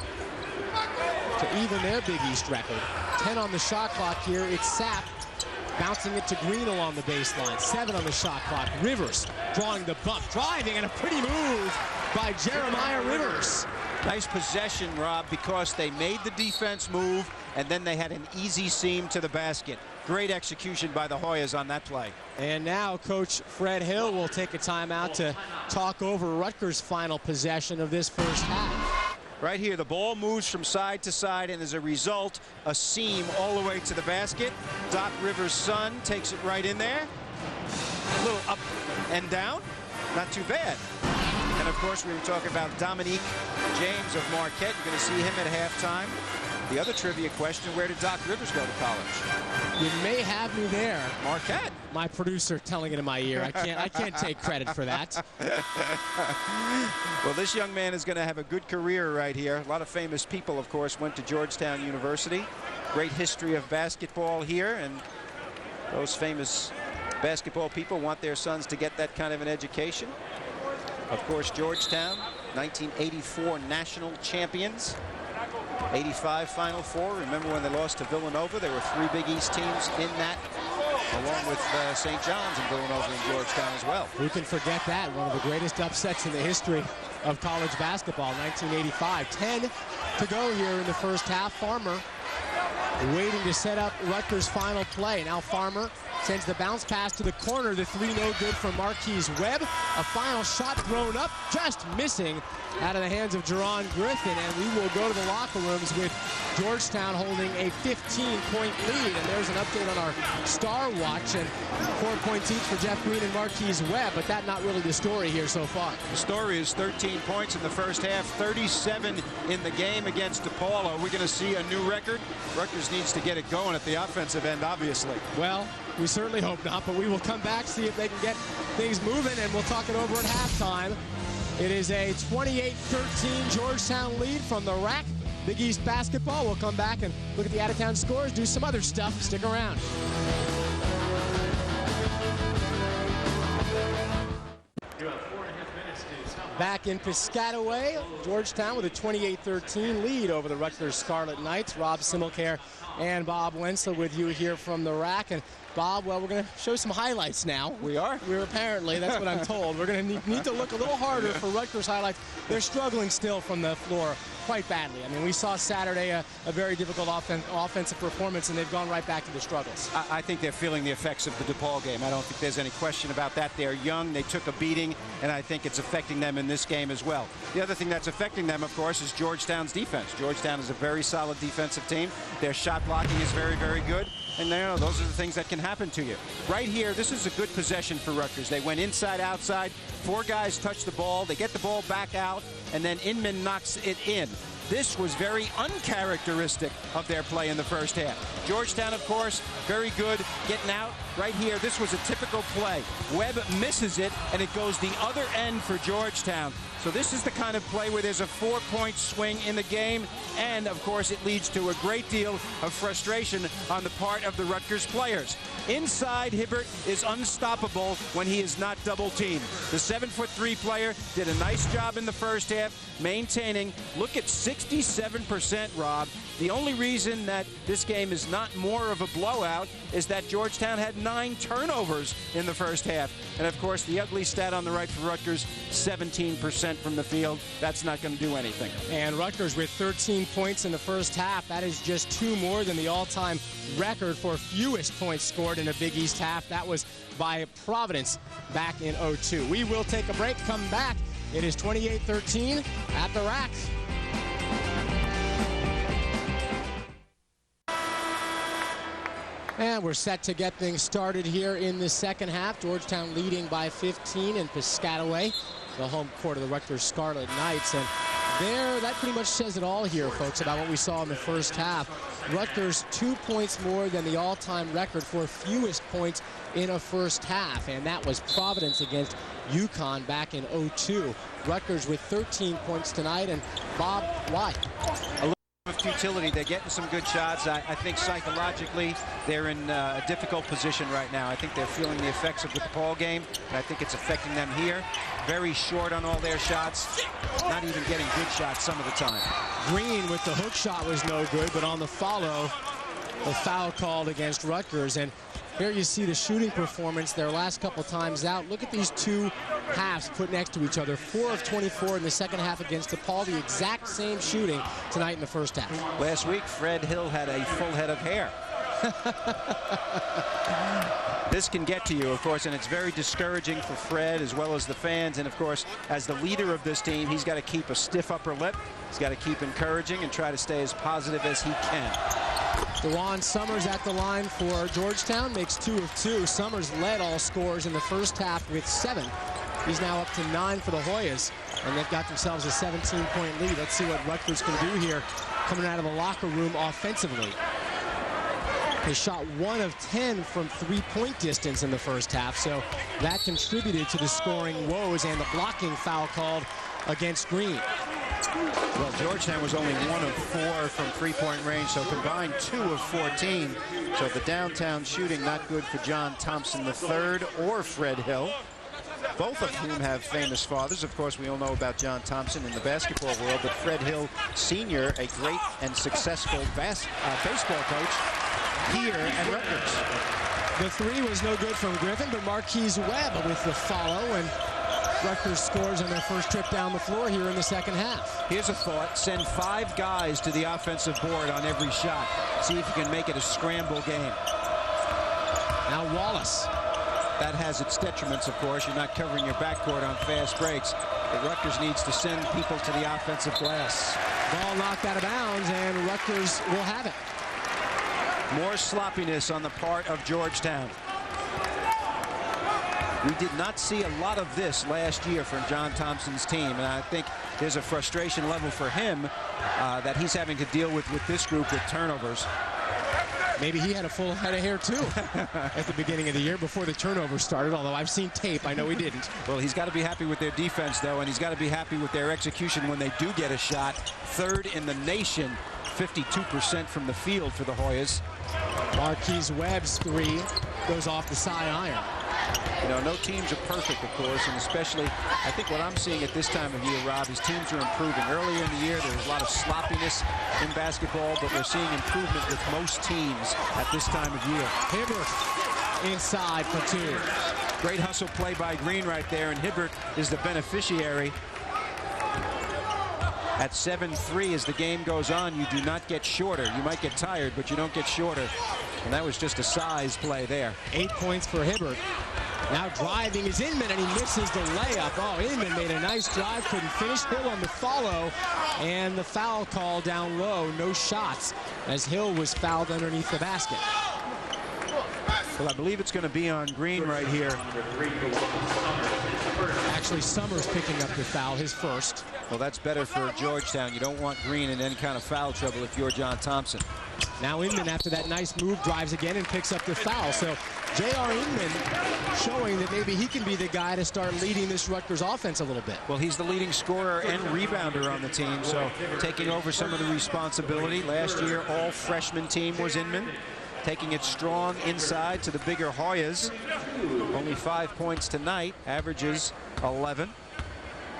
to even their Big East record. 10 on the shot clock here. It's Sapp bouncing it to Green along the baseline. 7 on the shot clock. Rivers drawing the bump, driving, and a pretty move by Jeremiah Rivers. Nice possession, Rob, because they made the defense move, and then they had an easy seam to the basket. Great execution by the Hoyas on that play. And now Coach Fred Hill will take a timeout to talk over Rutgers' final possession of this first half. Right here, the ball moves from side to side, and as a result, a seam all the way to the basket. Doc Rivers' son takes it right in there. A little up and down. Not too bad. And, of course, we were talking about Dominique James of Marquette. You're going to see him at halftime. The other trivia question, where did Doc Rivers go to college? You may have me there. Marquette. My producer telling it in my ear. I can't take credit for that. Well, this young man is going to have a good career right here. A lot of famous people, of course, went to Georgetown University. Great history of basketball here, and those famous basketball people want their sons to get that kind of an education. Of course, Georgetown, 1984 national champions. 85 Final Four. Remember when they lost to Villanova? There were 3 Big East teams in that, along with St. John's and Villanova and Georgetown as well. Who can forget that? One of the greatest upsets in the history of college basketball, 1985. 10 to go here in the first half. Farmer waiting to set up Rutgers' final play. Now Farmer sends the bounce pass to the corner. The 3 no good for Marquise Webb. A final shot thrown up, just missing out of the hands of Jerron Griffin. And we will go to the locker rooms with Georgetown holding a 15-point lead. And there's an update on our Star Watch. And 4 points each for Jeff Green and Marquise Webb. But that's not really the story here so far. The story is 13 points in the first half, 37 in the game against DePaul. Are we going to see a new record? Rutgers needs to get it going at the offensive end, obviously. Well, we certainly hope not, but we will come back, see if they can get things moving, and we'll talk it over at halftime. It is a 28-13 Georgetown lead from the rack. Big East basketball. We'll come back and look at the out-of-town scores, do some other stuff. Stick around. Back in Piscataway, Georgetown with a 28-13 lead over the Rutgers Scarlet Knights. Rob Simmelcare and Bob Wenzel with you here from the rack. And Bob, well, we're going to show some highlights now. We are? We're apparently, that's what I'm told. We're going to need to look a little harder for Rutgers highlights. They're struggling still from the floor quite badly. I mean, we saw Saturday a very difficult offensive performance, and they've gone right back to the struggles. I think they're feeling the effects of the DePaul game. I don't think there's any question about that. They're young. They took a beating, and I think it's affecting them in this game as well. The other thing that's affecting them, of course, is Georgetown's defense. Georgetown is a very solid defensive team. Their shot blocking is very, very good. And those are the things that can happen to you. Right here, this is a good possession for Rutgers. They went inside, outside. 4 guys touch the ball. They get the ball back out, and then Inman knocks it in. This was very uncharacteristic of their play in the first half. Georgetown, of course, very good getting out. Right here, this was a typical play. Webb misses it, and it goes the other end for Georgetown. So this is the kind of play where there's a 4-point swing in the game, and, of course, it leads to a great deal of frustration on the part of the Rutgers players. Inside, Hibbert is unstoppable when he is not double-teamed. The 7'3" player did a nice job in the first half, maintaining. Look at 67%, Rob. The only reason that this game is not more of a blowout is that Georgetown had 9 turnovers in the first half. And, of course, the ugly stat on the right for Rutgers, 17% from the field. That's not going to do anything. And Rutgers with 13 points in the first half. That is just 2 more than the all-time record for fewest points scored in a Big East half. That was by Providence back in '02. We will take a break, come back. It is 28-13 at the rack. And we're set to get things started here in the second half. Georgetown leading by 15 in Piscataway, the home court of the Rutgers Scarlet Knights. And that pretty much says it all here, folks, about what we saw in the first half. Rutgers 2 points more than the all-time record for fewest points in a first half, and that was Providence against UConn back in '02. Rutgers with 13 points tonight, and Bob, why? Of futility. They're getting some good shots. I think psychologically they're in a difficult position right now. I think they're feeling the effects of the DePaul game, and I think it's affecting them here. Very short on all their shots. Not even getting good shots some of the time. Green with the hook shot was no good, but on the follow, a foul called against Rutgers. And here you see the shooting performance their last couple times out. Look at these two halves put next to each other. 4 of 24 in the second half against DePaul. The exact same shooting tonight in the first half. Last week, Fred Hill had a full head of hair. This can get to you, of course, and it's very discouraging for Fred as well as the fans. And, of course, as the leader of this team, he's got to keep a stiff upper lip. He's got to keep encouraging and try to stay as positive as he can. DeJuan Summers at the line for Georgetown, makes 2 of 2. Summers led all scorers in the first half with 7. He's now up to 9 for the Hoyas, and they've got themselves a 17-point lead. Let's see what Rutgers can do here coming out of the locker room offensively. They shot 1 of 10 from 3-point distance in the first half, so that contributed to the scoring woes and the blocking foul called against Green. Well, Georgetown was only 1 of 4 from 3-point range, so combined 2 of 14. So the downtown shooting not good for John Thompson III or Fred Hill, both of whom have famous fathers. Of course, we all know about John Thompson in the basketball world, but Fred Hill Sr., a great and successful baseball coach here at Rutgers. The 3 was no good from Griffin, but Marquise Webb with the follow, and Rutgers scores on their first trip down the floor here in the second half. Here's a thought. Send 5 guys to the offensive board on every shot. See if you can make it a scramble game. Now Wallace. That has its detriments, of course. You're not covering your backcourt on fast breaks. But Rutgers needs to send people to the offensive glass. Ball knocked out of bounds, and Rutgers will have it. More sloppiness on the part of Georgetown. We did not see a lot of this last year from John Thompson's team, and I think there's a frustration level for him that he's having to deal with this group with turnovers. Maybe he had a full head of hair, too, at the beginning of the year before the turnover started, although I've seen tape. I know he didn't. Well, he's got to be happy with their defense, though, and he's got to be happy with their execution when they do get a shot. 3rd in the nation, 52% from the field for the Hoyas. Marquise Webb's 3 goes off the side iron. You know, no teams are perfect, of course, and especially, I think what I'm seeing at this time of year, Rob, is teams are improving. Earlier in the year, there was a lot of sloppiness in basketball, but we're seeing improvement with most teams at this time of year. Hibbert inside for 2. Great hustle play by Green right there, and Hibbert is the beneficiary. At 7-3 as the game goes on, you do not get shorter. You might get tired, but you don't get shorter. And that was just a size play there. 8 points for Hibbert. Now driving is Inman, and he misses the layup. Oh, Inman made a nice drive, couldn't finish. Hill on the follow, and the foul call down low. No shots, as Hill was fouled underneath the basket. Well, I believe it's going to be on Green right here. Actually, Summers picking up the foul, his first. Well, that's better for Georgetown. You don't want Green in any kind of foul trouble if you're John Thompson. Now Inman, after that nice move, drives again and picks up the foul. So J.R. Inman showing that maybe he can be the guy to start leading this Rutgers offense a little bit. Well, he's the leading scorer and rebounder on the team, so taking over some of the responsibility. Last year, all freshman team was Inman, taking it strong inside to the bigger Hoyas. Only 5 points tonight, averages 11.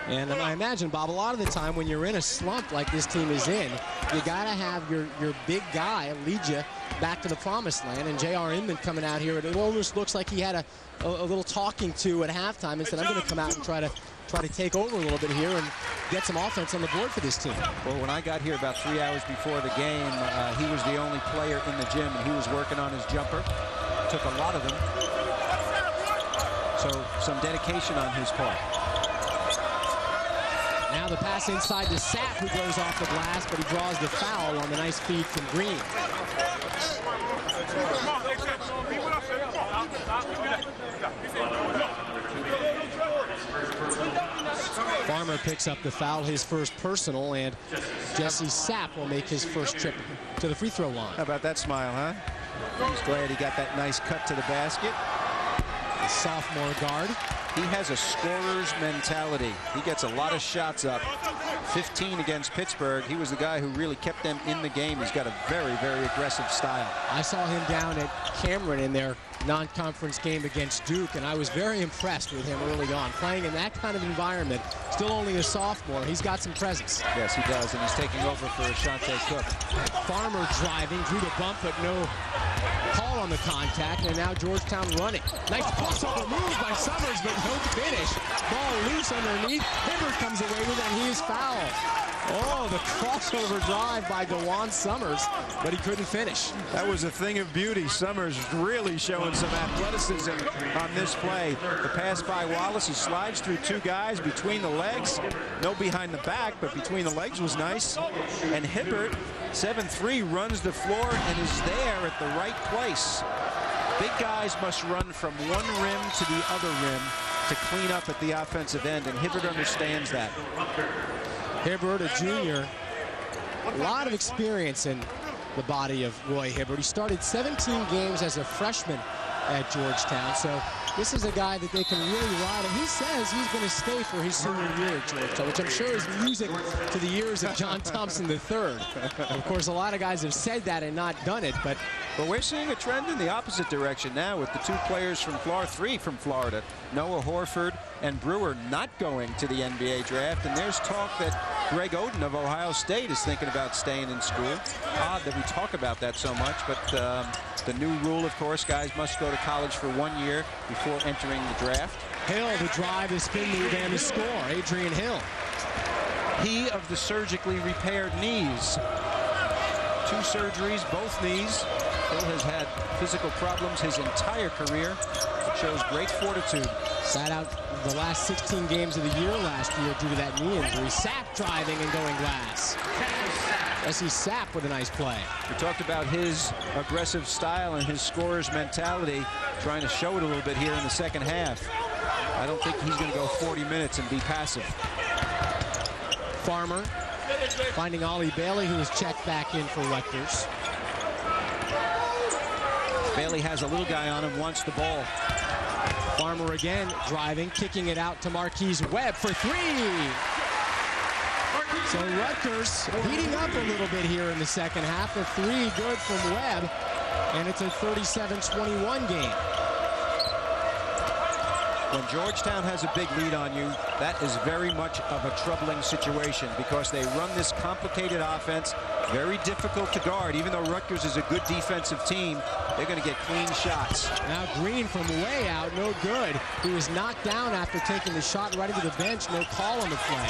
And I imagine, Bob, a lot of the time when you're in a slump like this team is in, you got to have your big guy lead you back to the promised land. And J.R. Inman coming out here, it almost looks like he had a little talking to at halftime and said, I'm going to come out and try to take over a little bit here and get some offense on the board for this team. Well, when I got here about 3 hours before the game, he was the only player in the gym, and he was working on his jumper. Took a lot of them. So some dedication on his part. Now the pass inside to Sapp, who goes off the glass, but he draws the foul on the nice feed from Green. Farmer picks up the foul, his first personal, and Jesse Sapp will make his first trip to the free throw line. How about that smile, huh? He's glad he got that nice cut to the basket. the sophomore guard. He has a scorer's mentality. He gets a lot of shots up. 15 against Pittsburgh. He was the guy who really kept them in the game. He's got a very, very aggressive style. I saw him down at Cameron in their non-conference game against Duke, and I was very impressed with him early on. Playing in that kind of environment, still only a sophomore, he's got some presence. Yes, he does, and he's taking over for Ashante Cook. Farmer driving, drew the bump, but no call on the contact, and now Georgetown running. Nice crossover move by Summers, but no finish. Ball loose underneath. Hibbert comes away with it, and he is fouled. Oh, the crossover drive by DeJuan Summers, but he couldn't finish. That was a thing of beauty. Summers really showing some athleticism on this play. The pass by Wallace, he slides through two guys between the legs. No behind the back, but between the legs was nice. And Hibbert, 7'3", runs the floor and is there at the right place. Big guys must run from one rim to the other rim to clean up at the offensive end, and Hibbert understands that. Hibbert, a junior, a lot of experience in the body of Roy Hibbert. He started 17 games as a freshman at Georgetown, so this is a guy that they can really ride, and he says he's going to stay for his senior year at Georgetown, which I'm sure is music to the ears of John Thompson III. Of course, a lot of guys have said that and not done it, but we're seeing a trend in the opposite direction now with the two players from Florida, three from Florida, Noah Horford and Brewer, not going to the NBA draft, and there's talk that Greg Oden of Ohio State is thinking about staying in school. Odd that we talk about that so much, but the new rule, of course, guys must go to college for 1 year before entering the draft. Hill, the drive, the spin move, and the score. Adrian Hill. He of the surgically repaired knees. 2 surgeries, both knees. Hill has had physical problems his entire career. It shows great fortitude. Sat out the last 16 games of the year last year due to that knee injury. Sapp driving and going glass. Jesse Sapp with a nice play. We talked about his aggressive style and his scorer's mentality, trying to show it a little bit here in the second half. I don't think he's going to go 40 minutes and be passive. Farmer finding Ollie Bailey, who was checked back in for Rutgers. Bailey has a little guy on him, wants the ball. Farmer again driving, kicking it out to Marquise Webb for 3. So Rutgers heating up a little bit here in the second half. A 3 good from Webb, and it's a 37-21 game. When Georgetown has a big lead on you, that is very much of a troubling situation because they run this complicated offense, very difficult to guard. Even though Rutgers is a good defensive team, they're going to get clean shots. Now Green from way out, no good. He was knocked down after taking the shot right into the bench. No call on the play.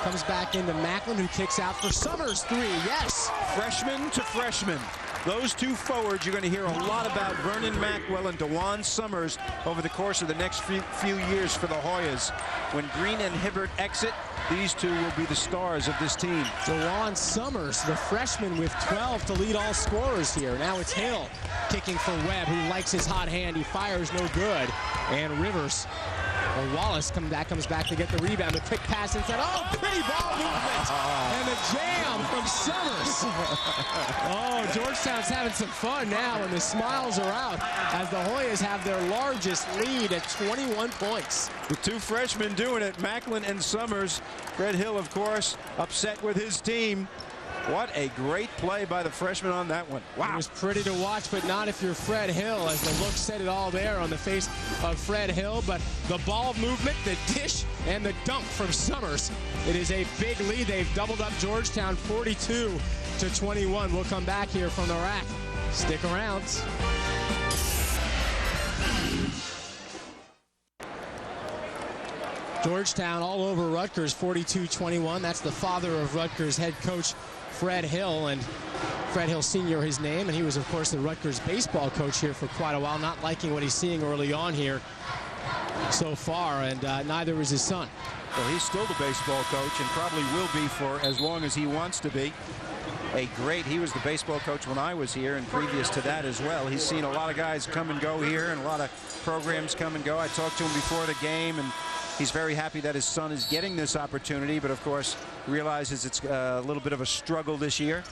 Comes back into Macklin, who kicks out for Summers. 3, yes. Freshman to freshman. Those two forwards, you're going to hear a lot about Vernon Maxwell and DeJuan Summers over the course of the next few years for the Hoyas. When Green and Hibbert exit, these two will be the stars of this team. DeJuan Summers, the freshman, with 12 to lead all scorers here. Now it's Hill kicking for Webb, who likes his hot hand. He fires, no good. And Rivers, or Wallace, comes back to get the rebound. A quick pass inside. Oh, pretty ball movement. And the jam from Summers. Oh, Georgetown's having some fun now, and the smiles are out as the Hoyas have their largest lead at 21 points. The two freshmen doing it, Macklin and Summers. Fred Hill, of course, upset with his team. What a great play by the freshman on that one. Wow. It was pretty to watch, but not if you're Fred Hill, as the look said it all there on the face of Fred Hill. But the ball movement, the dish, and the dunk from Summers. It is a big lead. They've doubled up Georgetown 42-21. We'll come back here from the rack. Stick around. Georgetown all over Rutgers, 42-21. That's the father of Rutgers head coach Fred Hill, and Fred Hill Sr. his name, and he was, of course, the Rutgers baseball coach here for quite a while, not liking what he's seeing early on here so far, and neither was his son. Well, he's still the baseball coach and probably will be for as long as he wants to be. He was the baseball coach when I was here, and previous to that as well. He's seen a lot of guys come and go here and a lot of programs come and go. I talked to him before the game, and he's very happy that his son is getting this opportunity, but of course realizes it's a little bit of a struggle this year.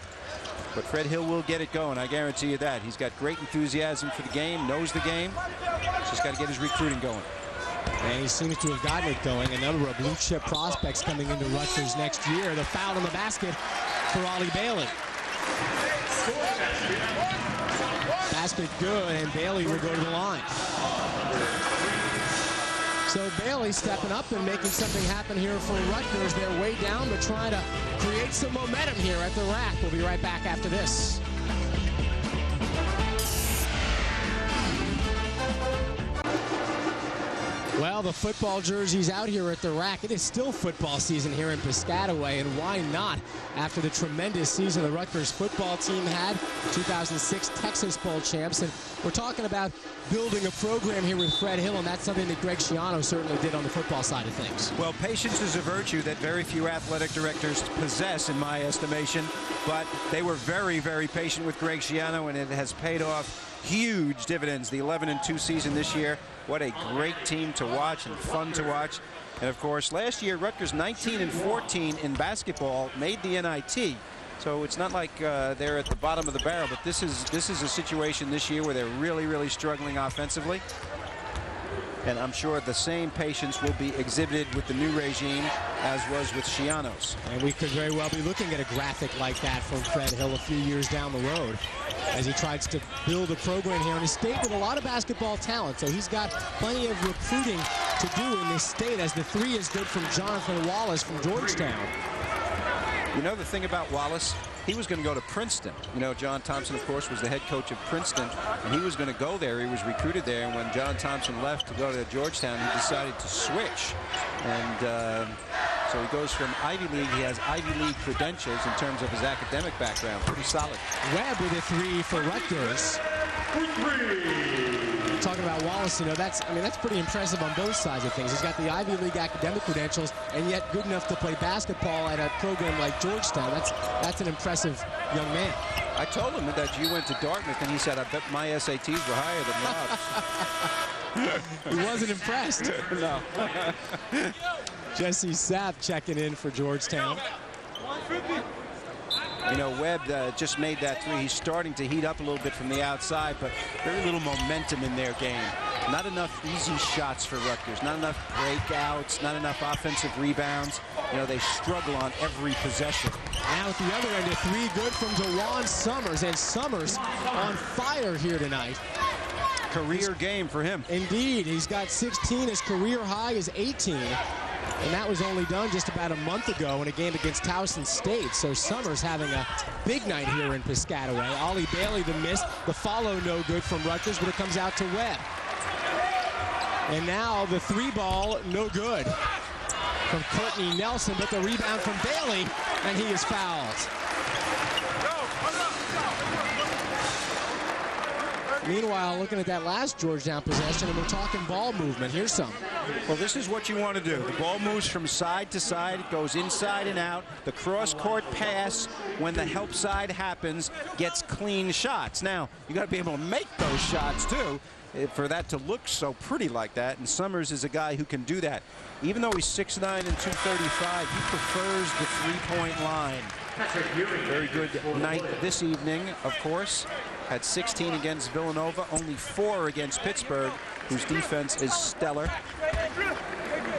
But Fred Hill will get it going. I guarantee you that. He's got great enthusiasm for the game, knows the game. Just got to get his recruiting going. And he seems to have gotten it going. A number of blue chip prospects coming into Rutgers next year. The foul in the basket for Ollie Bailey. Basket good, and Bailey will go to the line. So Bailey stepping up and making something happen here for Rutgers. They're way down, but trying to create some momentum here at the rack. We'll be right back after this. Well, the football jerseys out here at the rack. It is still football season here in Piscataway, and why not? After the tremendous season the Rutgers football team had, 2006 Texas Bowl champs, and we're talking about building a program here with Fred Hill, and that's something that Greg Schiano certainly did on the football side of things. Well, patience is a virtue that very few athletic directors possess, in my estimation, but they were very, very patient with Greg Schiano, and it has paid off huge dividends. The 11-2 season this year. What a great team to watch and fun to watch. And of course, last year Rutgers 19-14 in basketball made the NIT. So it's not like they're at the bottom of the barrel, but this is a situation this year where they're really, really struggling offensively. And I'm sure the same patience will be exhibited with the new regime as was with Schiano's. And we could very well be looking at a graphic like that from Fred Hill a few years down the road as he tries to build a program here in a state with a lot of basketball talent. So he's got plenty of recruiting to do in this state, as the three is good from Jonathan Wallace from Georgetown. You know the thing about Wallace? He was going to go to Princeton. You know, John Thompson, of course, was the head coach of Princeton, and he was going to go there. He was recruited there, and when John Thompson left to go to Georgetown, he decided to switch. And so he goes from Ivy League. He has Ivy League credentials in terms of his academic background. Pretty solid. Webb with a three for Rutgers. Talking about Wallace, you know, that's pretty impressive on both sides of things. He's got the Ivy League academic credentials, and yet good enough to play basketball at a program like Georgetown. That's an impressive young man. I told him that you went to Dartmouth, and he said, I bet my SATs were higher than Rob's. He wasn't impressed. No. Jesse Sapp checking in for Georgetown. You know, Webb just made that three. He's starting to heat up a little bit from the outside, but very little momentum in their game. Not enough easy shots for Rutgers. Not enough breakouts. Not enough offensive rebounds. You know, they struggle on every possession. Now at the other end, a three good from DeJuan Summers, and Summers on fire here tonight. Career game for him. Indeed, he's got 16. His career high is 18. And that was only done just about a month ago in a game against Towson State. So Summers having a big night here in Piscataway. Ollie Bailey the miss. The follow no good from Rutgers, but it comes out to Webb. And now the three ball no good from Courtney Nelson, but the rebound from Bailey, and he is fouled. Meanwhile, looking at that last Georgetown possession, and we're talking ball movement. Here's some. Well, this is what you want to do. The ball moves from side to side. It goes inside and out. The cross-court pass, when the help side happens, gets clean shots. Now, you got to be able to make those shots, too, for that to look so pretty like that. And Summers is a guy who can do that. Even though he's 6'9" and 235, he prefers the three-point line. Very good night this evening, of course. Had 16 against Villanova, only 4 against Pittsburgh, whose defense is stellar.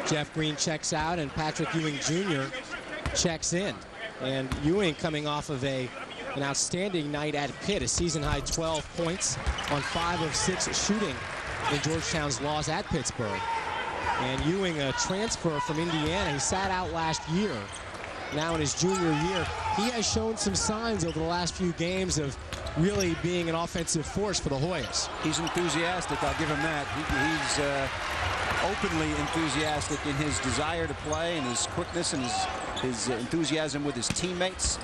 Jeff Green checks out, and Patrick Ewing Jr. checks in. And Ewing coming off of an outstanding night at Pitt, a season-high 12 points on 5 of 6 shooting in Georgetown's loss at Pittsburgh. And Ewing, a transfer from Indiana, he sat out last year. Now in his junior year, he has shown some signs over the last few games of really being an offensive force for the Hoyas. He's enthusiastic, I'll give him that. He's openly enthusiastic in his desire to play and his quickness and his enthusiasm with his teammates.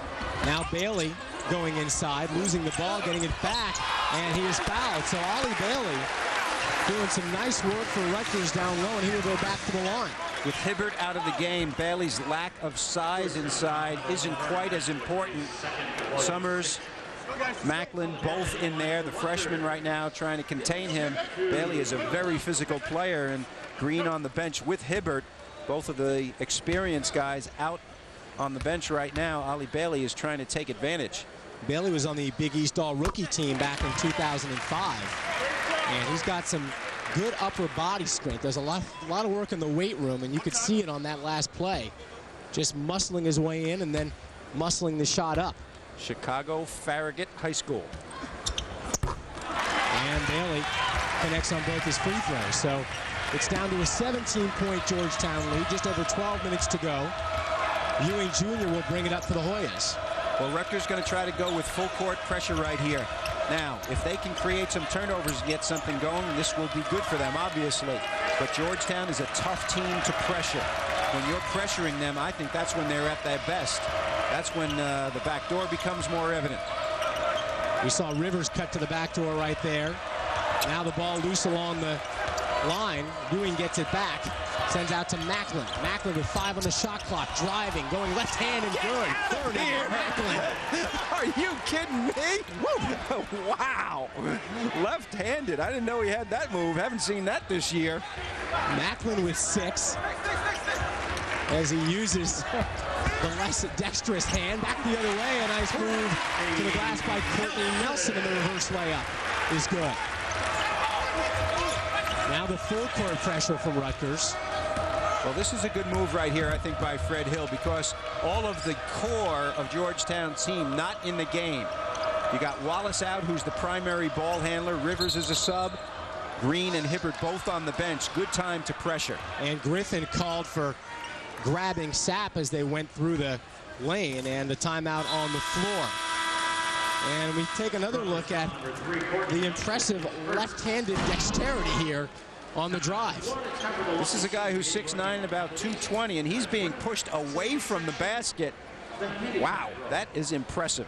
Now Bailey going inside, losing the ball, getting it back, and he is fouled. So Ollie Bailey doing some nice work for Rutgers down low, and he will go back to the line. With Hibbert out of the game, Bailey's lack of size inside isn't quite as important. Summers, Macklin, both in there. The freshman right now trying to contain him. Bailey is a very physical player, and Green on the bench with Hibbert. Both of the experienced guys out on the bench right now. Ollie Bailey is trying to take advantage. Bailey was on the Big East All-Rookie team back in 2005. And he's got some good upper body strength. There's a lot of work in the weight room, and you could see it on that last play. Just muscling his way in and then muscling the shot up. Chicago Farragut High School. And Bailey connects on both his free throws. So it's down to a 17-point Georgetown lead, just over 12 minutes to go. Ewing Jr. will bring it up for the Hoyas. Well, Rutgers going to try to go with full court pressure right here. Now, if they can create some turnovers and get something going, this will be good for them, obviously. But Georgetown is a tough team to pressure. When you're pressuring them, I think that's when they're at their best. That's when the back door becomes more evident. We saw Rivers cut to the back door right there. Now the ball loose along the line. Ewing gets it back. Sends out to Macklin. Macklin with 5 on the shot clock. Driving. Going left hand and good. 30 here. Macklin. Are you kidding me? Woo. Wow. Left-handed. I didn't know he had that move. Haven't seen that this year. Macklin with 6. As he uses the less dexterous hand. Back the other way. A nice move to the glass by Courtney Nelson, and the reverse layup is good. Now the full court pressure from Rutgers. Well, this is a good move right here, I think, by Fred Hill, because all of the core of Georgetown's team not in the game. You got Wallace out, who's the primary ball handler. Rivers is a sub. Green and Hibbert both on the bench. Good time to pressure. And Griffin called for grabbing Sapp as they went through the lane, and the timeout on the floor. And we take another look at the impressive left-handed dexterity here on the drive. This is a guy who's 6'9", and about 220, and he's being pushed away from the basket. Wow, that is impressive.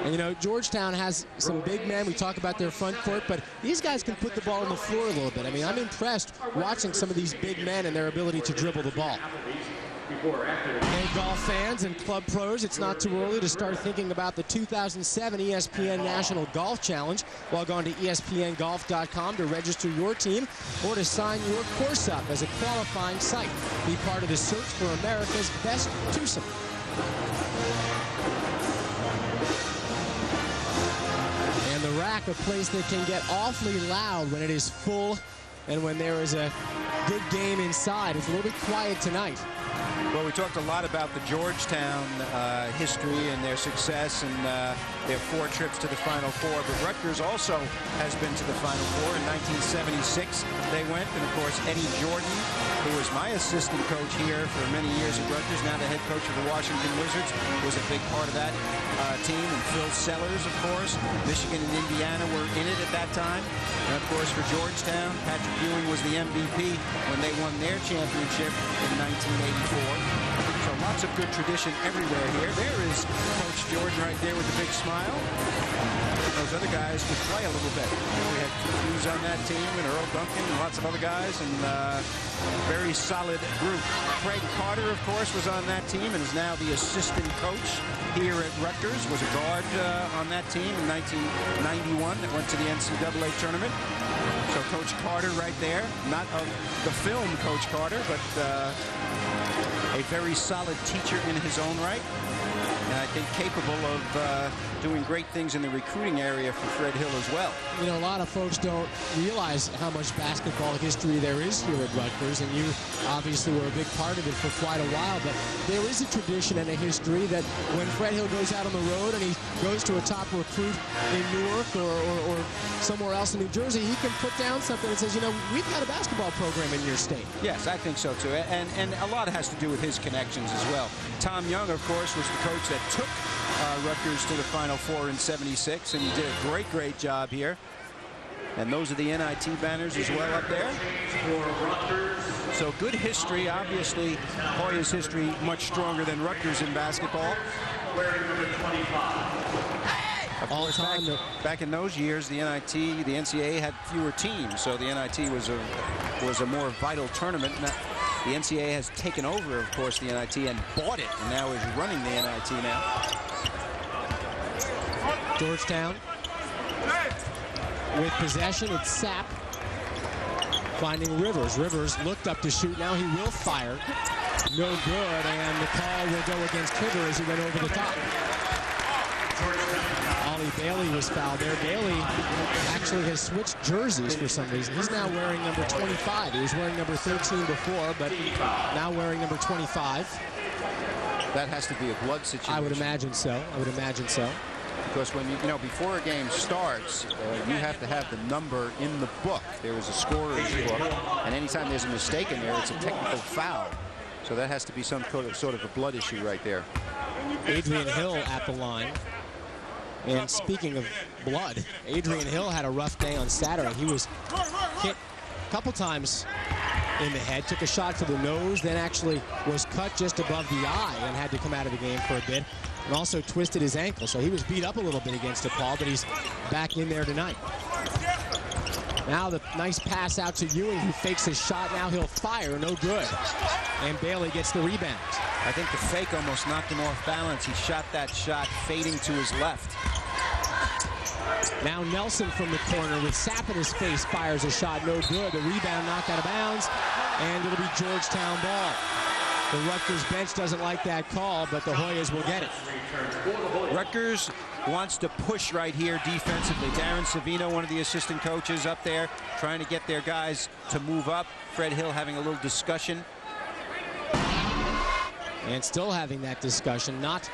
And you know, Georgetown has some big men. We talk about their front court, but these guys can put the ball on the floor a little bit. I mean, I'm impressed watching some of these big men and their ability to dribble the ball. Hey, golf fans and club pros, it's not too early to start thinking about the 2007 ESPN National Golf Challenge. Log on to ESPNGolf.com to register your team or to sign your course up as a qualifying site. Be part of the search for America's best twosome. And the rack, a place that can get awfully loud when it is full and when there is a good game inside. It's a little bit quiet tonight. Well, we talked a lot about the Georgetown history and their success and their 4 trips to the Final Four. But Rutgers also has been to the Final Four. In 1976, they went. And, of course, Eddie Jordan, who was my assistant coach here for many years at Rutgers, now the head coach of the Washington Wizards, was a big part of that team. And Phil Sellers, of course. Michigan and Indiana were in it at that time. And, of course, for Georgetown, Patrick Ewing was the MVP when they won their championship in 1984. So lots of good tradition everywhere here. There is Coach Jordan right there with the big smile. And those other guys could play a little bit. We had Hughes on that team and Earl Duncan and lots of other guys, and very solid group. Craig Carter, of course, was on that team and is now the assistant coach here at Rutgers. Was a guard on that team in 1991 that went to the NCAA tournament. So Coach Carter right there, not of the film Coach Carter, but a very solid teacher in his own right, and I think capable of doing great things in the recruiting area for Fred Hill as well. You know, a lot of folks don't realize how much basketball history there is here at Rutgers, and you obviously were a big part of it for quite a while, but there is a tradition and a history that when Fred Hill goes out on the road and he goes to a top recruit in Newark or somewhere else in New Jersey, he can put down something that says, you know, we've got a basketball program in your state. Yes, I think so too, and a lot has to do with his connections as well. Tom Young, of course, was the coach that took Rutgers to the Final Four in '76, and he did a great job here. And those are the NIT banners as well up there. So good history. Obviously, Hoyas history much stronger than Rutgers in basketball. Of course, back in those years, the NIT, the NCAA had fewer teams, so the NIT was a more vital tournament. Now, the NCAA has taken over, of course, the NIT and bought it, and now is running the NIT now. Georgetown with possession. It's Sapp finding Rivers. Rivers looked up to shoot. Now he will fire. No good, and the call will go against Hibbert as he went over the top. Ollie Bailey was fouled there. Bailey actually has switched jerseys for some reason. He's now wearing number 25. He was wearing number 13 before, but now wearing number 25. That has to be a blood situation. I would imagine so. I would imagine so. Because when you know, before a game starts, you have to have the number in the book. There is a scorer's book, and anytime there's a mistake in there, it's a technical foul. So that has to be some sort of a blood issue right there. Adrian Hill at the line. And speaking of blood, Adrian Hill had a rough day on Saturday. He was hit a couple times in the head, took a shot to the nose, then actually was cut just above the eye and had to come out of the game for a bit, and also twisted his ankle. So he was beat up a little bit against DePaul, but he's back in there tonight. Now the nice pass out to Ewing, who fakes his shot. Now he'll fire, no good. And Bailey gets the rebound. I think the fake almost knocked him off balance. He shot that shot fading to his left. Now Nelson from the corner with sap in his face fires a shot, no good. The rebound knocked out of bounds, and it'll be Georgetown ball. The Rutgers bench doesn't like that call, but the Hoyas will get it. Rutgers wants to push right here defensively. Darren Savino, one of the assistant coaches, up there trying to get their guys to move up. Fred Hill having a little discussion. And still having that discussion, not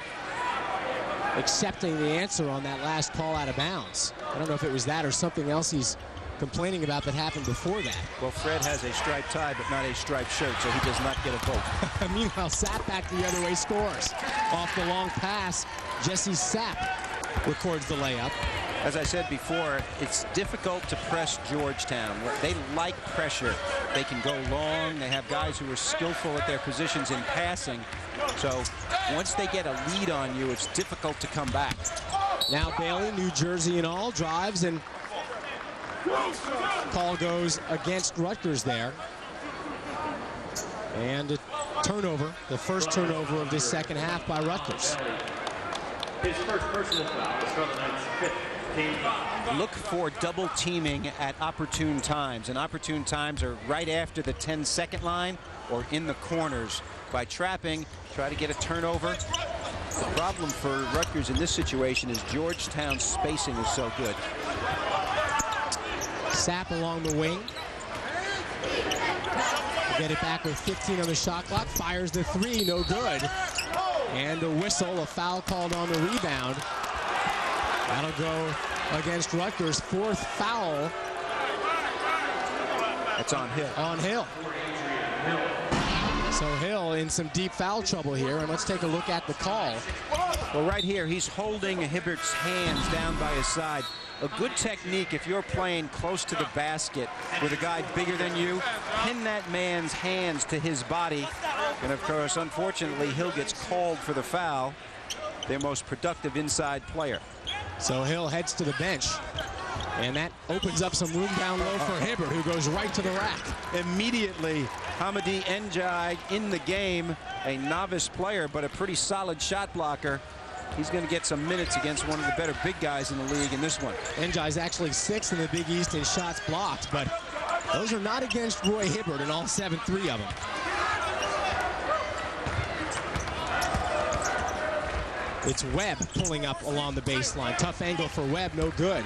accepting the answer on that last call out of bounds. I don't know if it was that or something else he's complaining about that happened before that. Well, Fred has a striped tie but not a striped shirt, so he does not get a vote. Meanwhile, Sapp back the other way scores. Off the long pass, Jesse Sapp records the layup. As I said before, it's difficult to press Georgetown. They like pressure. They can go long. They have guys who are skillful at their positions in passing. So once they get a lead on you, it's difficult to come back. Now Bailey, New Jersey and all, drives, and call goes against Rutgers there. And a turnover, the first turnover of this second half by Rutgers. His first personal foul is for the night's fifth team foul. Look for double teaming at opportune times, and opportune times are right after the 10-second line or in the corners. By trapping, try to get a turnover. The problem for Rutgers in this situation is Georgetown's spacing is so good. Sapp along the wing. We'll get it back with 15 on the shot clock. Fires the three, no good. And a whistle, a foul called on the rebound. That'll go against Rutgers' fourth foul. It's on Hill. On Hill. So Hill in some deep foul trouble here, and let's take a look at the call. Well, right here, he's holding Hibbert's hands down by his side. A good technique if you're playing close to the basket with a guy bigger than you, pin that man's hands to his body. And of course, unfortunately, Hill gets called for the foul, their most productive inside player. So Hill heads to the bench, and that opens up some room down low for Hibbert, who goes right to the rack. Immediately, Hamadi Njai in the game, a novice player, but a pretty solid shot blocker. He's going to get some minutes against one of the better big guys in the league in this one. Njai's actually 6th in the Big East in shots blocked, but those are not against Roy Hibbert, and all 7-3 of them. It's Webb pulling up along the baseline. Tough angle for Webb, no good.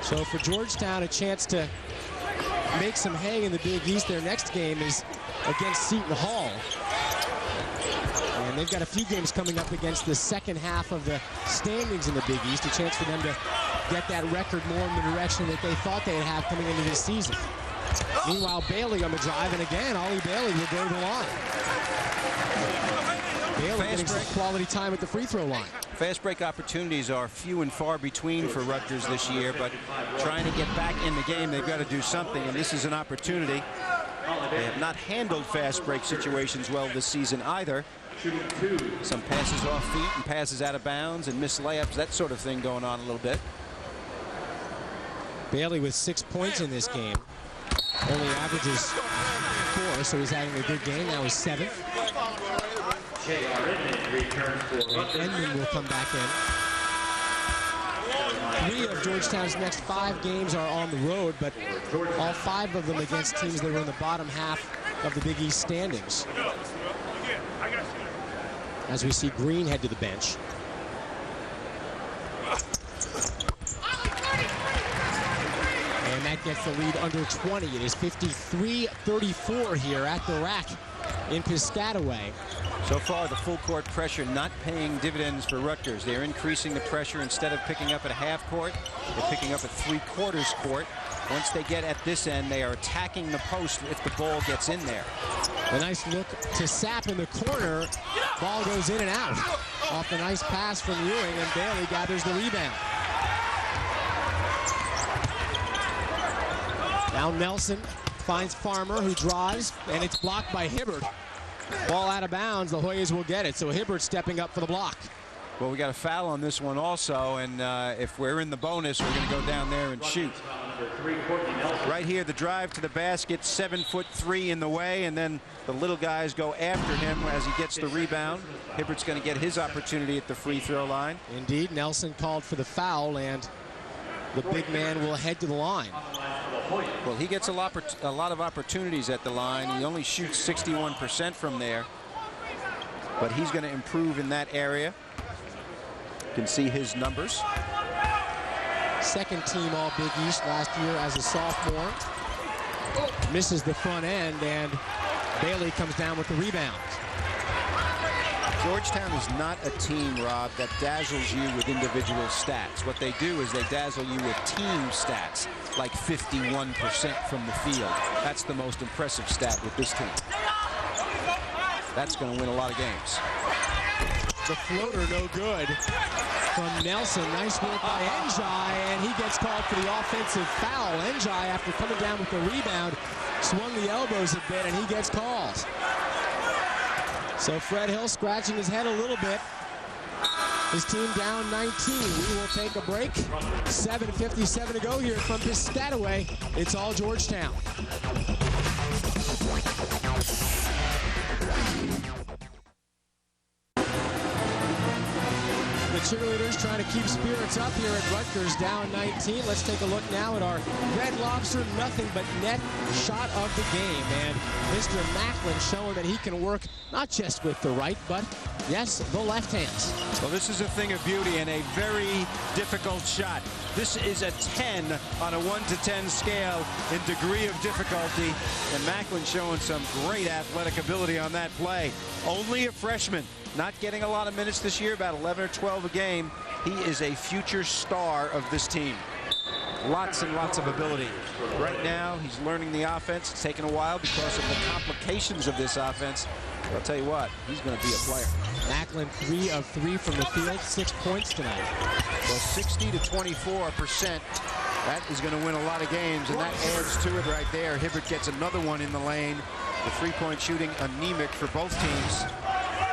So for Georgetown, a chance to make some hay in the Big East. Their next game is against Seton Hall. And they've got a few games coming up against the second half of the standings in the Big East. A chance for them to get that record more in the direction that they thought they'd have coming into this season. Meanwhile, Bailey on the drive, and again, Ollie Bailey will go to the line. Bailey getting some quality time at the free throw line. Fast break opportunities are few and far between for Rutgers this year, but trying to get back in the game, they've got to do something, and this is an opportunity. They have not handled fast break situations well this season either. Some passes off feet and passes out of bounds and missed layups, that sort of thing going on a little bit. Bailey with 6 points in this game. Only averages 4, so he's having a good game. Now he's 7th. Edmond will come back in. 3 of Georgetown's next 5 games are on the road, but all 5 of them against teams that are in the bottom half of the Big East standings. As we see Green head to the bench. that gets the lead under 20. It is 53-34 here at the rack in Piscataway. So far, the full court pressure not paying dividends for Rutgers. They're increasing the pressure. Instead of picking up at half court, they're picking up at 3/4 court. Once they get at this end, they are attacking the post if the ball gets in there. A nice look to Sapp in the corner. Ball goes in and out off the nice pass from Ewing, and Bailey gathers the rebound. Now Nelson finds Farmer, who drives, and it's blocked by Hibbert. Ball out of bounds. The Hoyas will get it. So Hibbert stepping up for the block. Well, we got a foul on this one also, and if we're in the bonus, we're going to go down there and shoot. Right here, the drive to the basket, 7'3" in the way, and then the little guys go after him as he gets the rebound. Hibbert's going to get his opportunity at the free throw line. Indeed, Nelson called for the foul, and the big man will head to the line. Well, he gets a lot of opportunities at the line. He only shoots 61% from there, but he's going to improve in that area. You can see his numbers. Second team All Big East last year as a sophomore. Misses the front end, and Bailey comes down with the rebound. Georgetown is not a team, Rob, that dazzles you with individual stats. What they do is they dazzle you with team stats, like 51% from the field. That's the most impressive stat with this team. That's going to win a lot of games. The floater no good from Nelson. Nice work by Njai, and he gets called for the offensive foul. Njai, after coming down with the rebound, swung the elbows a bit, and he gets called. So Fred Hill scratching his head a little bit. His team down 19. We will take a break. 7:57 to go here from Piscataway. It's all Georgetown. The cheerleaders trying to keep spirits up here at Rutgers, down 19. Let's take a look now at our Red Lobster nothing but net shot of the game. And Mr. Macklin showing that he can work not just with the right, but yes, the left hands. Well, this is a thing of beauty and a very difficult shot. This is a 10 on a 1 to 10 scale in degree of difficulty. And Macklin showing some great athletic ability on that play. Only a freshman. Not getting a lot of minutes this year, about 11 or 12 a game. He is a future star of this team. Lots and lots of ability. Right now, he's learning the offense. It's taken a while because of the complications of this offense. But I'll tell you what, he's going to be a player. Macklin 3 of 3 from the field, 6 points tonight. Well, 60 to 24%. That is going to win a lot of games, and that adds to it right there. Hibbert gets another one in the lane. The three-point shooting anemic for both teams.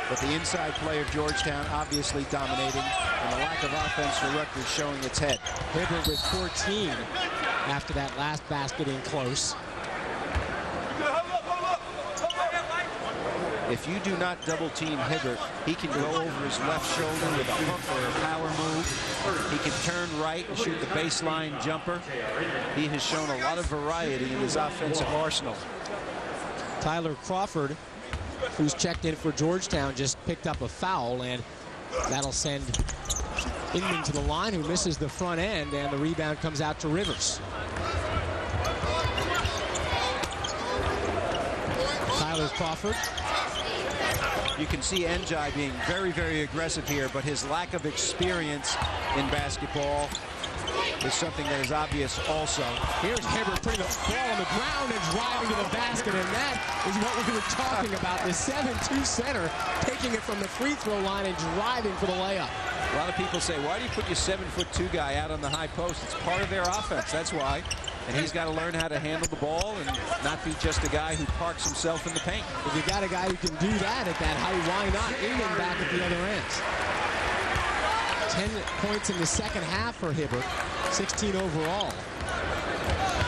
But the inside play of Georgetown obviously dominating, and the lack of offense for Rutgers showing its head. Hibbert with 14 after that last basket in close. If you do not double team Hibbert, he can go over his left shoulder with a hook or a power move. He can turn right and shoot the baseline jumper. He has shown a lot of variety in his offensive arsenal. Tyler Crawford, who's checked in for Georgetown, just picked up a foul, and that'll send Inman to the line, who misses the front end, and the rebound comes out to Rivers. Tyler Crawford. You can see Njai being very, very aggressive here, but his lack of experience in basketball is something that is obvious also. Here's Hibbert putting the ball on the ground and driving to the basket, and that is what we were talking about. The 7'2" center taking it from the free throw line and driving for the layup. A lot of people say, why do you put your 7'2" guy out on the high post? It's part of their offense, that's why. And he's got to learn how to handle the ball and not be just a guy who parks himself in the paint. If you got a guy who can do that at that height, why not? Inman back at the other end. 10 points in the second half for Hibbert, 16 overall.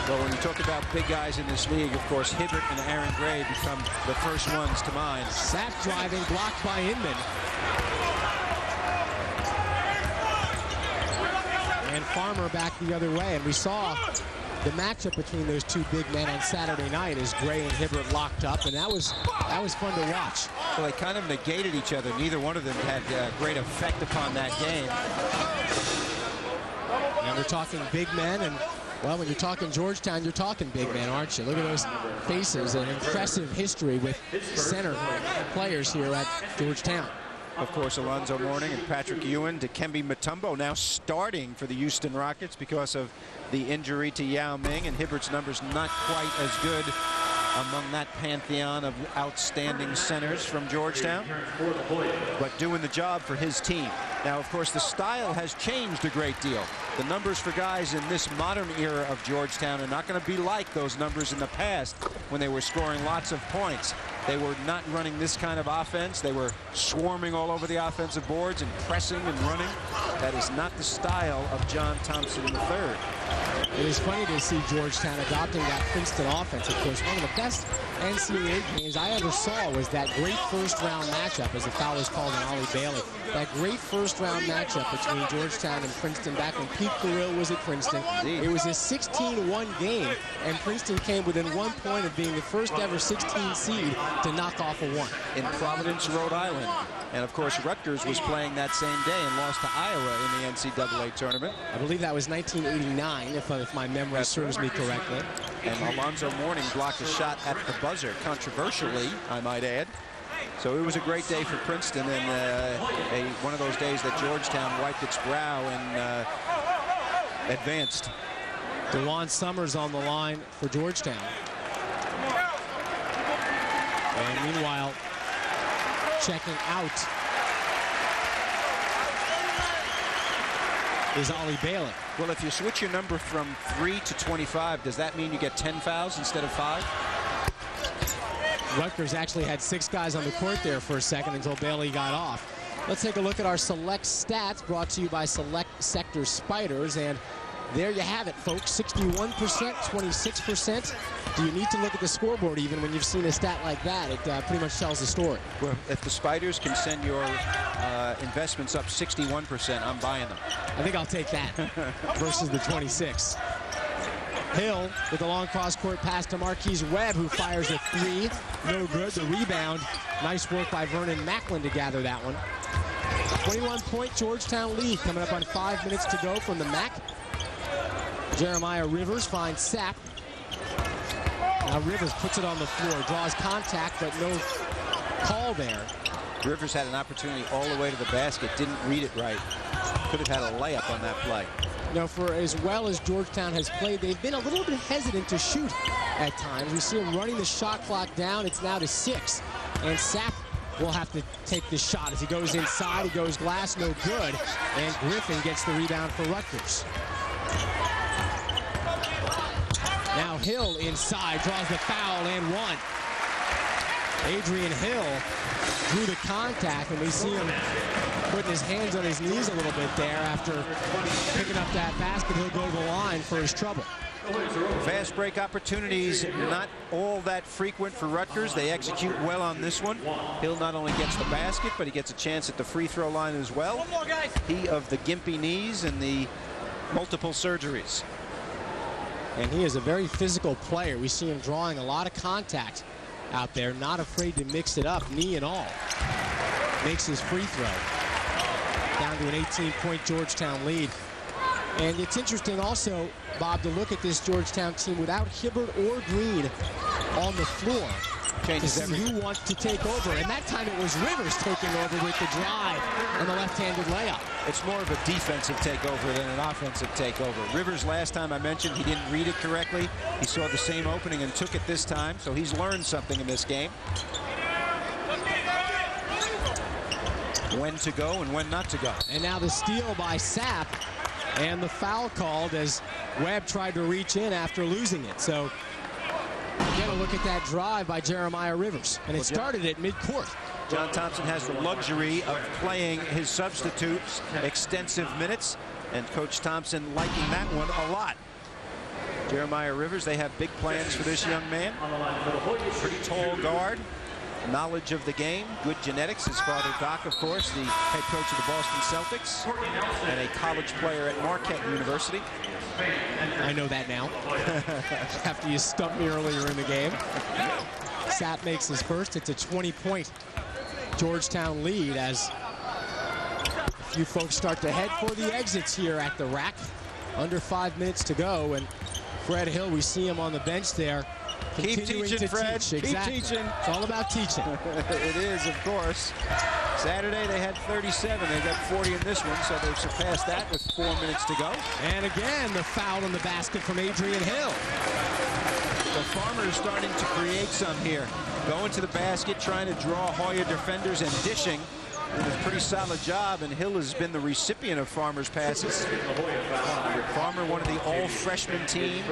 Well, when you talk about big guys in this league, of course, Hibbert and Aaron Gray become the first ones to mind. Sapp driving, blocked by Inman. And Farmer back the other way. And we saw the matchup between those two big men on Saturday night as Gray and Hibbert locked up, and that was fun to watch. Well, they kind of negated each other. Neither one of them had great effect upon that game. And we're talking big men, and Well, when you're talking Georgetown, you're talking big man, aren't you? Look at those faces. An impressive history with center players here at Georgetown. Of course, Alonzo Mourning and Patrick Ewan. Dikembe Mutombo now starting for the Houston Rockets because of the injury to Yao Ming, and Hibbert's numbers not quite as good among that pantheon of outstanding centers from Georgetown, but doing the job for his team. Now, of course, the style has changed a great deal. The numbers for guys in this modern era of Georgetown are not going to be like those numbers in the past when they were scoring lots of points. They were not running this kind of offense. They were swarming all over the offensive boards and pressing and running. That is not the style of John Thompson III. It is funny to see Georgetown adopting that Princeton offense. Of course, one of the best NCAA games I ever saw was that great first-round matchup, as the foul was called on Ollie Bailey. That great first-round matchup between Georgetown and Princeton back when Pete Carrill was at Princeton. Indeed. It was a 16-1 game, and Princeton came within 1 point of being the first ever 16 seed to knock off a 1. In Providence, Rhode Island. And, of course, Rutgers was playing that same day and lost to Iowa in the NCAA tournament. I believe that was 1989, if my memory serves me correctly. And Alonzo Mourning blocked a shot at the buzzer, controversially, I might add. So it was a great day for Princeton, and one of those days that Georgetown wiped its brow and advanced. DeJuan Summers on the line for Georgetown. And meanwhile, checking out is Ollie Bailey. Well, if you switch your number from 3 to 25, does that mean you get 10 fouls instead of 5? Rutgers actually had 6 guys on the court there for a second until Bailey got off. Let's take a look at our select stats brought to you by Select Sector Spiders. And there you have it, folks. 61%, 26%. Do you need to look at the scoreboard even when you've seen a stat like that? It pretty much tells the story. Well, if the Spiders can send your investments up 61%, I'm buying them. I think I'll take that versus the 26. Hill with a long cross-court pass to Marquise Webb, who fires a 3. No good. The rebound. Nice work by Vernon Macklin to gather that one. 21-point Georgetown lead coming up on 5 minutes to go from the MAC. Jeremiah Rivers finds Sapp. Now Rivers puts it on the floor, draws contact, but no call there. Rivers had an opportunity all the way to the basket, didn't read it right. Could have had a layup on that play. Now, for as well as Georgetown has played, they've been a little bit hesitant to shoot at times. We see him running the shot clock down. It's now to 6. And Sapp will have to take the shot as he goes inside. He goes glass, no good. And Griffin gets the rebound for Rutgers. Now Hill inside, draws the foul and 1. Adrian Hill drew the contact, and we see him putting his hands on his knees a little bit there after picking up that basket. He'll go to the line for his trouble. Fast break opportunities, not all that frequent for Rutgers. They execute well on this one. Hill not only gets the basket, but he gets a chance at the free throw line as well. One more, guys. He of the gimpy knees and the multiple surgeries. And he is a very physical player. We see him drawing a lot of contact out there, not afraid to mix it up, knee and all. Makes his free throw. Down to an 18-point Georgetown lead. And it's interesting also, Bob, to look at this Georgetown team without Hibbert or Green on the floor. Changes to see who wants to take over. And that time it was Rivers taking over with the drive and the left-handed layup. It's more of a defensive takeover than an offensive takeover. Rivers, last time I mentioned, he didn't read it correctly. He saw the same opening and took it this time, so he's learned something in this game. When to go and when not to go. And now the steal by Sapp, and the foul called as Webb tried to reach in after losing it. So again, a look at that drive by Jeremiah Rivers, and it started at midcourt. John Thompson has the luxury of playing his substitutes extensive minutes, and Coach Thompson liking that one a lot. Jeremiah Rivers, they have big plans for this young man. Pretty tall guard, knowledge of the game, good genetics. His father, Doc, of course, the head coach of the Boston Celtics, and a college player at Marquette University. I know that now. After you stumped me earlier in the game. Sapp makes his first. It's a 20-point Georgetown lead as a few folks start to head for the exits here at the rack. Under 5 minutes to go, and Fred Hill, we see him on the bench there. Keep teaching, Fred. Teach. Exactly. Keep teaching. It's all about teaching. It is, of course. Saturday they had 37. They got 40 in this one, so they've surpassed that with 4 minutes to go. And again, the foul on the basket from Adrian Hill. The Farmer is starting to create some here. Going to the basket, trying to draw Hoya defenders and dishing. Did a pretty solid job, and Hill has been the recipient of Farmer's passes. Farmer, one of the all-freshman team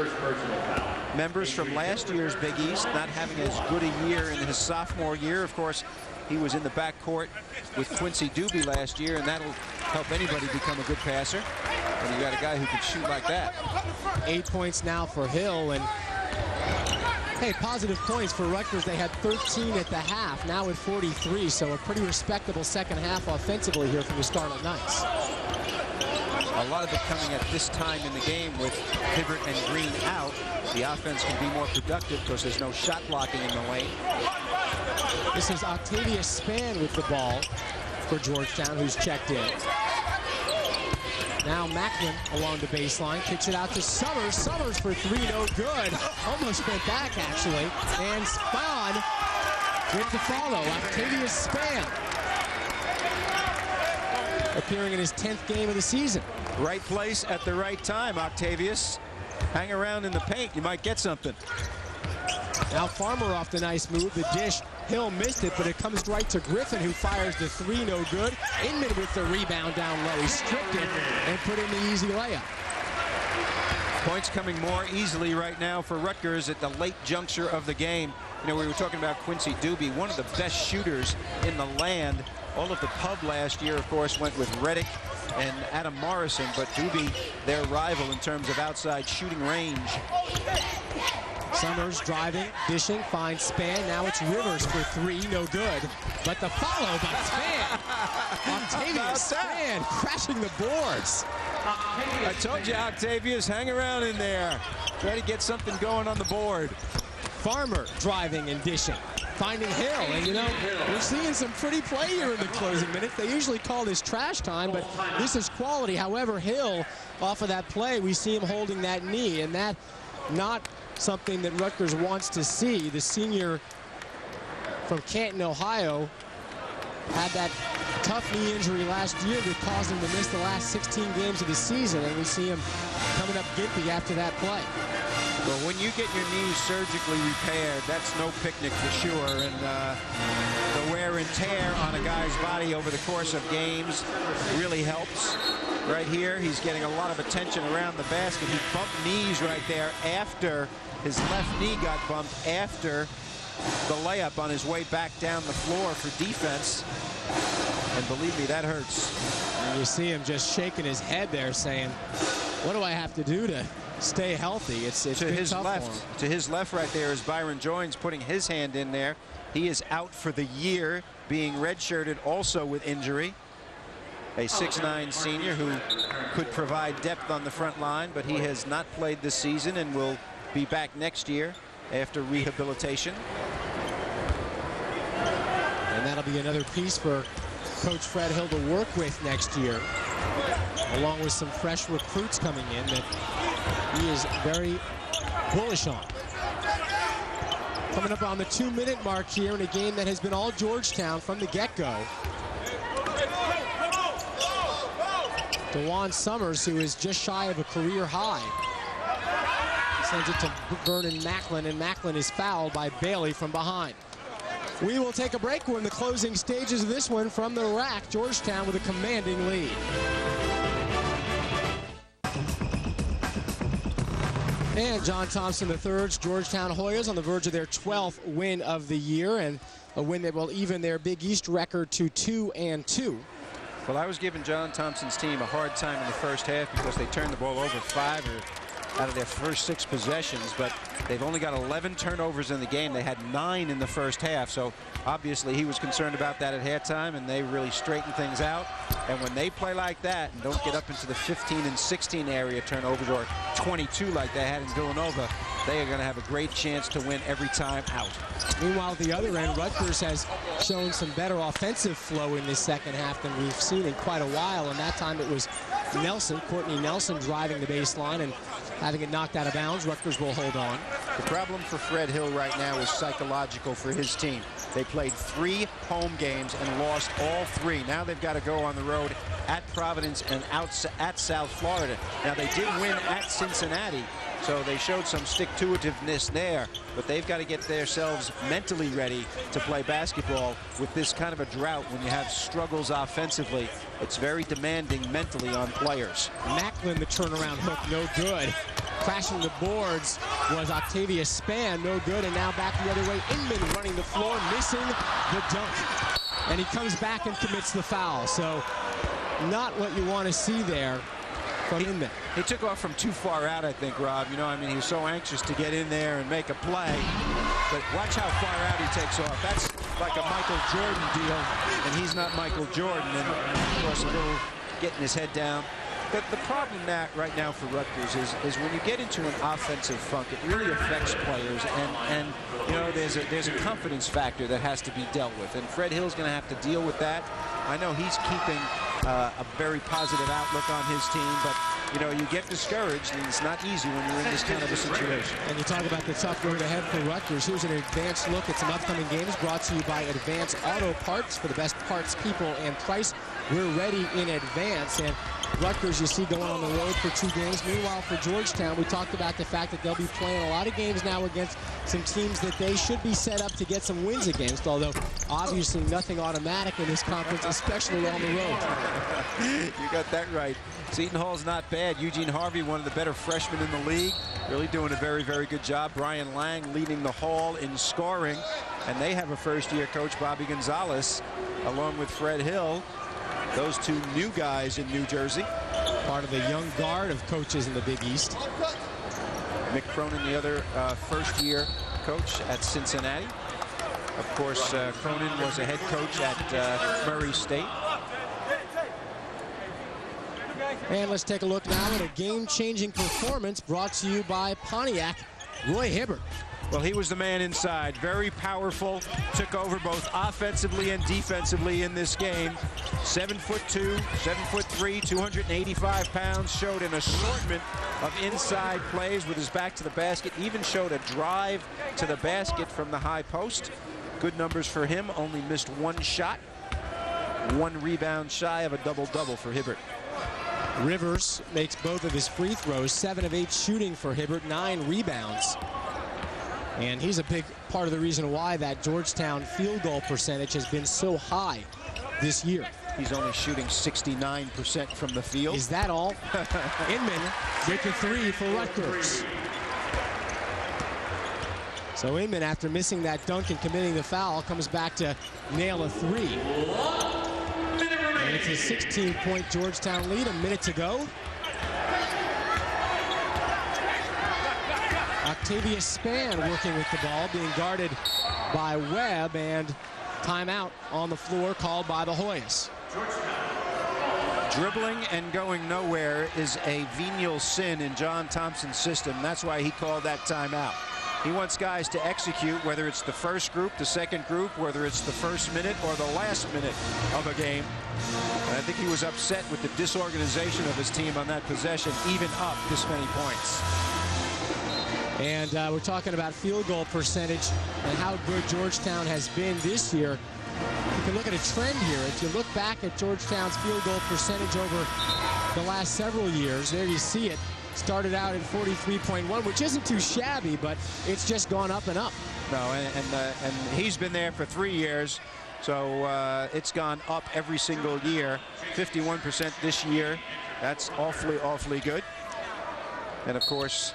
members from last year's Big East, not having as good a year in his sophomore year. Of course, he was in the backcourt with Quincy Doobie last year, and that'll help anybody become a good passer. And you got a guy who can shoot like that. 8 points now for Hill, and hey, positive points for Rutgers. They had 13 at the half, now with 43, so a pretty respectable second half offensively here from the Scarlet Knights. A lot of it coming at this time in the game with Hibbert and Green out. The offense can be more productive because there's no shot blocking in the lane. This is Octavius Spann with the ball for Georgetown, who's checked in. Now Macklin along the baseline, kicks it out to Summers. Summers for three, no good. Almost went back, actually. And Spann with the follow. Octavius Spann, appearing in his 10th game of the season. Right place at the right time, Octavius. Hang around in the paint, you might get something. Now Farmer off the nice move. The dish, Hill missed it, but it comes right to Griffin, who fires the three, no good. Inman with the rebound down low. He stripped it and put in the easy layup. Points coming more easily right now for Rutgers at the late juncture of the game. You know, we were talking about Quincy Doobie, one of the best shooters in the land. All of the pub last year, of course, went with Reddick and Adam Morrison, but Doobie, their rival in terms of outside shooting range. Summers driving, dishing, finds Spann. Now it's Rivers for three, no good. But the follow by Spann. Octavius Spann crashing the boards. I told you, Octavius, hang around in there. Try to get something going on the board. Farmer driving and dishing, finding Hill. And, you know, we're seeing some pretty play here in the closing minutes. They usually call this trash time, but this is quality. However, Hill, off of that play, we see him holding that knee, and that not something that Rutgers wants to see. The senior from Canton, Ohio, had that tough knee injury last year that caused him to miss the last 16 games of the season, and we see him coming up gimpy after that play. Well, when you get your knee surgically repaired, that's no picnic for sure, and the wear and tear on a guy's body over the course of games really helps. Right here, he's getting a lot of attention around the basket. He bumped knees right there after his left knee got bumped after the layup on his way back down the floor for defense. And believe me, that hurts. And you see him just shaking his head there saying, what do I have to do to stay healthy? It's to his left. To his left right there is Byron Joines putting his hand in there. He is out for the year, being redshirted also with injury. A 6'9" senior who could provide depth on the front line, but he has not played this season and will be back next year after rehabilitation. And that'll be another piece for Coach Fred Hill to work with next year, along with some fresh recruits coming in that he is very bullish on. Coming up on the 2-minute mark here in a game that has been all Georgetown from the get-go. DeJuan Summers, who is just shy of a career high, sends it to Vernon Macklin, and Macklin is fouled by Bailey from behind. We will take a break. We're in the closing stages of this one from the rack. Georgetown with a commanding lead. And John Thompson III's Georgetown Hoyas on the verge of their 12th win of the year, and a win that will even their Big East record to 2-2. Well, I was giving John Thompson's team a hard time in the first half because they turned the ball over 5 out of their first 6 possessions, but they've only got 11 turnovers in the game. They had 9 in the first half, so obviously he was concerned about that at halftime, and they really straightened things out. And when they play like that and don't get up into the 15 and 16 area turnovers, or 22 like they had in Villanova, they are going to have a great chance to win every time out. Meanwhile, at the other end, Rutgers has shown some better offensive flow in this second half than we've seen in quite a while, and that time it was Courtney Nelson driving the baseline and having it knocked out of bounds. Rutgers will hold on. The problem for Fred Hill right now is psychological for his team. They played 3 home games and lost all 3. Now they've got to go on the road at Providence and at South Florida. Now they did win at Cincinnati, so they showed some stick-to-itiveness there, but they've got to get themselves mentally ready to play basketball with this kind of a drought. When you have struggles offensively, it's very demanding mentally on players. Macklin, the turnaround hook, no good. Crashing the boards was Octavia Span, no good, and now back the other way. Inman running the floor, missing the dunk. And he comes back and commits the foul. So not what you want to see there from Inman. He took off from too far out, I think, Rob. You know, I mean, he was so anxious to get in there and make a play. But watch how far out he takes off. That's like a Michael Jordan deal, and he's not Michael Jordan. And, of course, a little getting his head down. The problem right now for Rutgers is when you get into an offensive funk, it really affects players, and you know, there's a confidence factor that has to be dealt with, and Fred Hill's going to have to deal with that. I know he's keeping a very positive outlook on his team, but you know, you get discouraged, and it's not easy when you're in this kind of a situation. And you talk about the tough road ahead for Rutgers. Here's an advanced look at some upcoming games brought to you by Advance Auto Parts. For the best parts, people, and price, we're ready in advance. And Rutgers, you see, going on the road for 2 games. Meanwhile, for Georgetown, we talked about the fact that they'll be playing a lot of games now against some teams that they should be set up to get some wins against, although obviously nothing automatic in this conference, especially on the road. You got that right. Seton Hall's not bad. Eugene Harvey, one of the better freshmen in the league, really doing a very, very good job. Brian Lang leading the Hall in scoring, and they have a first-year coach, Bobby Gonzalez, along with Fred Hill. Those 2 new guys in New Jersey. Part of the young guard of coaches in the Big East. Mick Cronin, the other first-year coach at Cincinnati. Of course, Cronin was a head coach at Murray State. And let's take a look now at a game-changing performance brought to you by Pontiac. Roy Hibbert. Well, he was the man inside. Very powerful. Took over both offensively and defensively in this game. 7'2", 7'3", 285 pounds. Showed an assortment of inside plays with his back to the basket. Even showed a drive to the basket from the high post. Good numbers for him. Only missed 1 shot. 1 rebound shy of a double-double for Hibbert. Rivers makes both of his free throws. 7 of 8 shooting for Hibbert. 9 rebounds. And he's a big part of the reason why that Georgetown field goal percentage has been so high this year. He's only shooting 69% from the field. Is that all? Inman with the 3 for Rutgers. So Inman, after missing that dunk and committing the foul, comes back to nail a 3. And it's a 16-point Georgetown lead. A minute to go. Octavia Span working with the ball, being guarded by Webb, and timeout on the floor called by the Hoyas. Dribbling and going nowhere is a venial sin in John Thompson's system. That's why he called that timeout. He wants guys to execute, whether it's the first group, the second group, whether it's the first minute or the last minute of a game. And I think he was upset with the disorganization of his team on that possession, even up this many points. And we're talking about field goal percentage and how good Georgetown has been this year. You can look at a trend here. If you look back at Georgetown's field goal percentage over the last several years, there you see it. Started out at 43.1, which isn't too shabby, but it's just gone up and up. No, and he's been there for 3 years, so it's gone up every single year. 51% this year. That's awfully, awfully good. And, of course,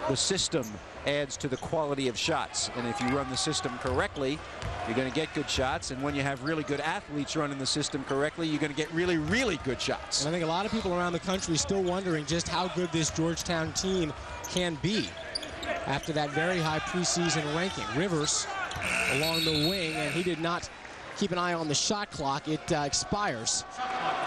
the system adds to the quality of shots. And if you run the system correctly, you're going to get good shots. And when you have really good athletes running the system correctly, you're going to get really, really good shots. And I think a lot of people around the country still wondering just how good this Georgetown team can be after that very high preseason ranking. Rivers along the wing, and he did not keep an eye on the shot clock. It expires.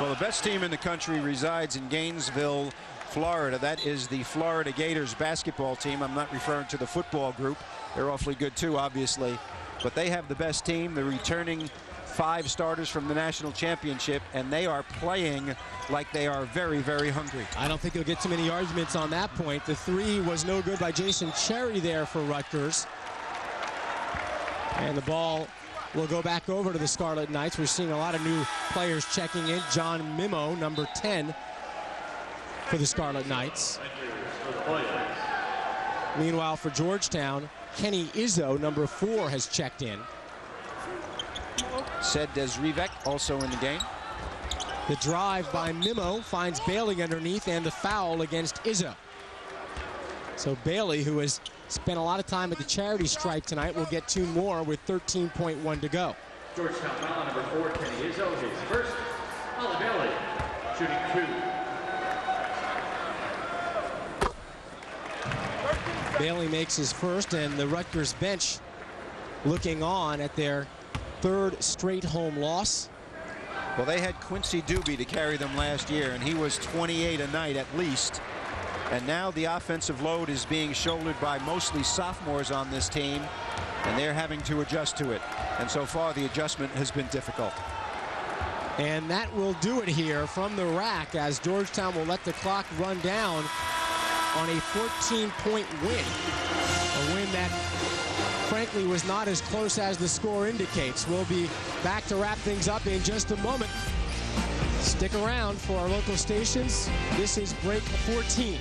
Well, the best team in the country resides in Gainesville, Florida. That is the Florida Gators basketball team. I'm not referring to the football group. They're awfully good too, obviously. But they have the best team. The returning 5 starters from the national championship, and they are playing like they are very, very hungry. I don't think you'll get too many arguments on that point. The 3 was no good by Jason Cherry there for Rutgers. And the ball will go back over to the Scarlet Knights. We're seeing a lot of new players checking in. John Mimo, number 10 for the Scarlet Knights. Meanwhile, for Georgetown, Kenny Izzo, number 4, has checked in. Said Desrivek also in the game. The drive by Mimo finds Bailey underneath, and the foul against Izzo. So Bailey, who has spent a lot of time at the charity stripe tonight, will get 2 more with 13.1 to go. Georgetown foul number 4, Kenny Izzo, his first. Ollie Bailey, shooting 2. Bailey makes his first, and the Rutgers bench looking on at their 3rd straight home loss. Well, they had Quincy Doobie to carry them last year, and he was 28 a night at least. And now the offensive load is being shouldered by mostly sophomores on this team, and they're having to adjust to it. And so far, the adjustment has been difficult. And that will do it here from the rack, as Georgetown will let the clock run down on a 14-point win. A win that, frankly, was not as close as the score indicates. We'll be back to wrap things up in just a moment. Stick around for our local stations. This is break 14.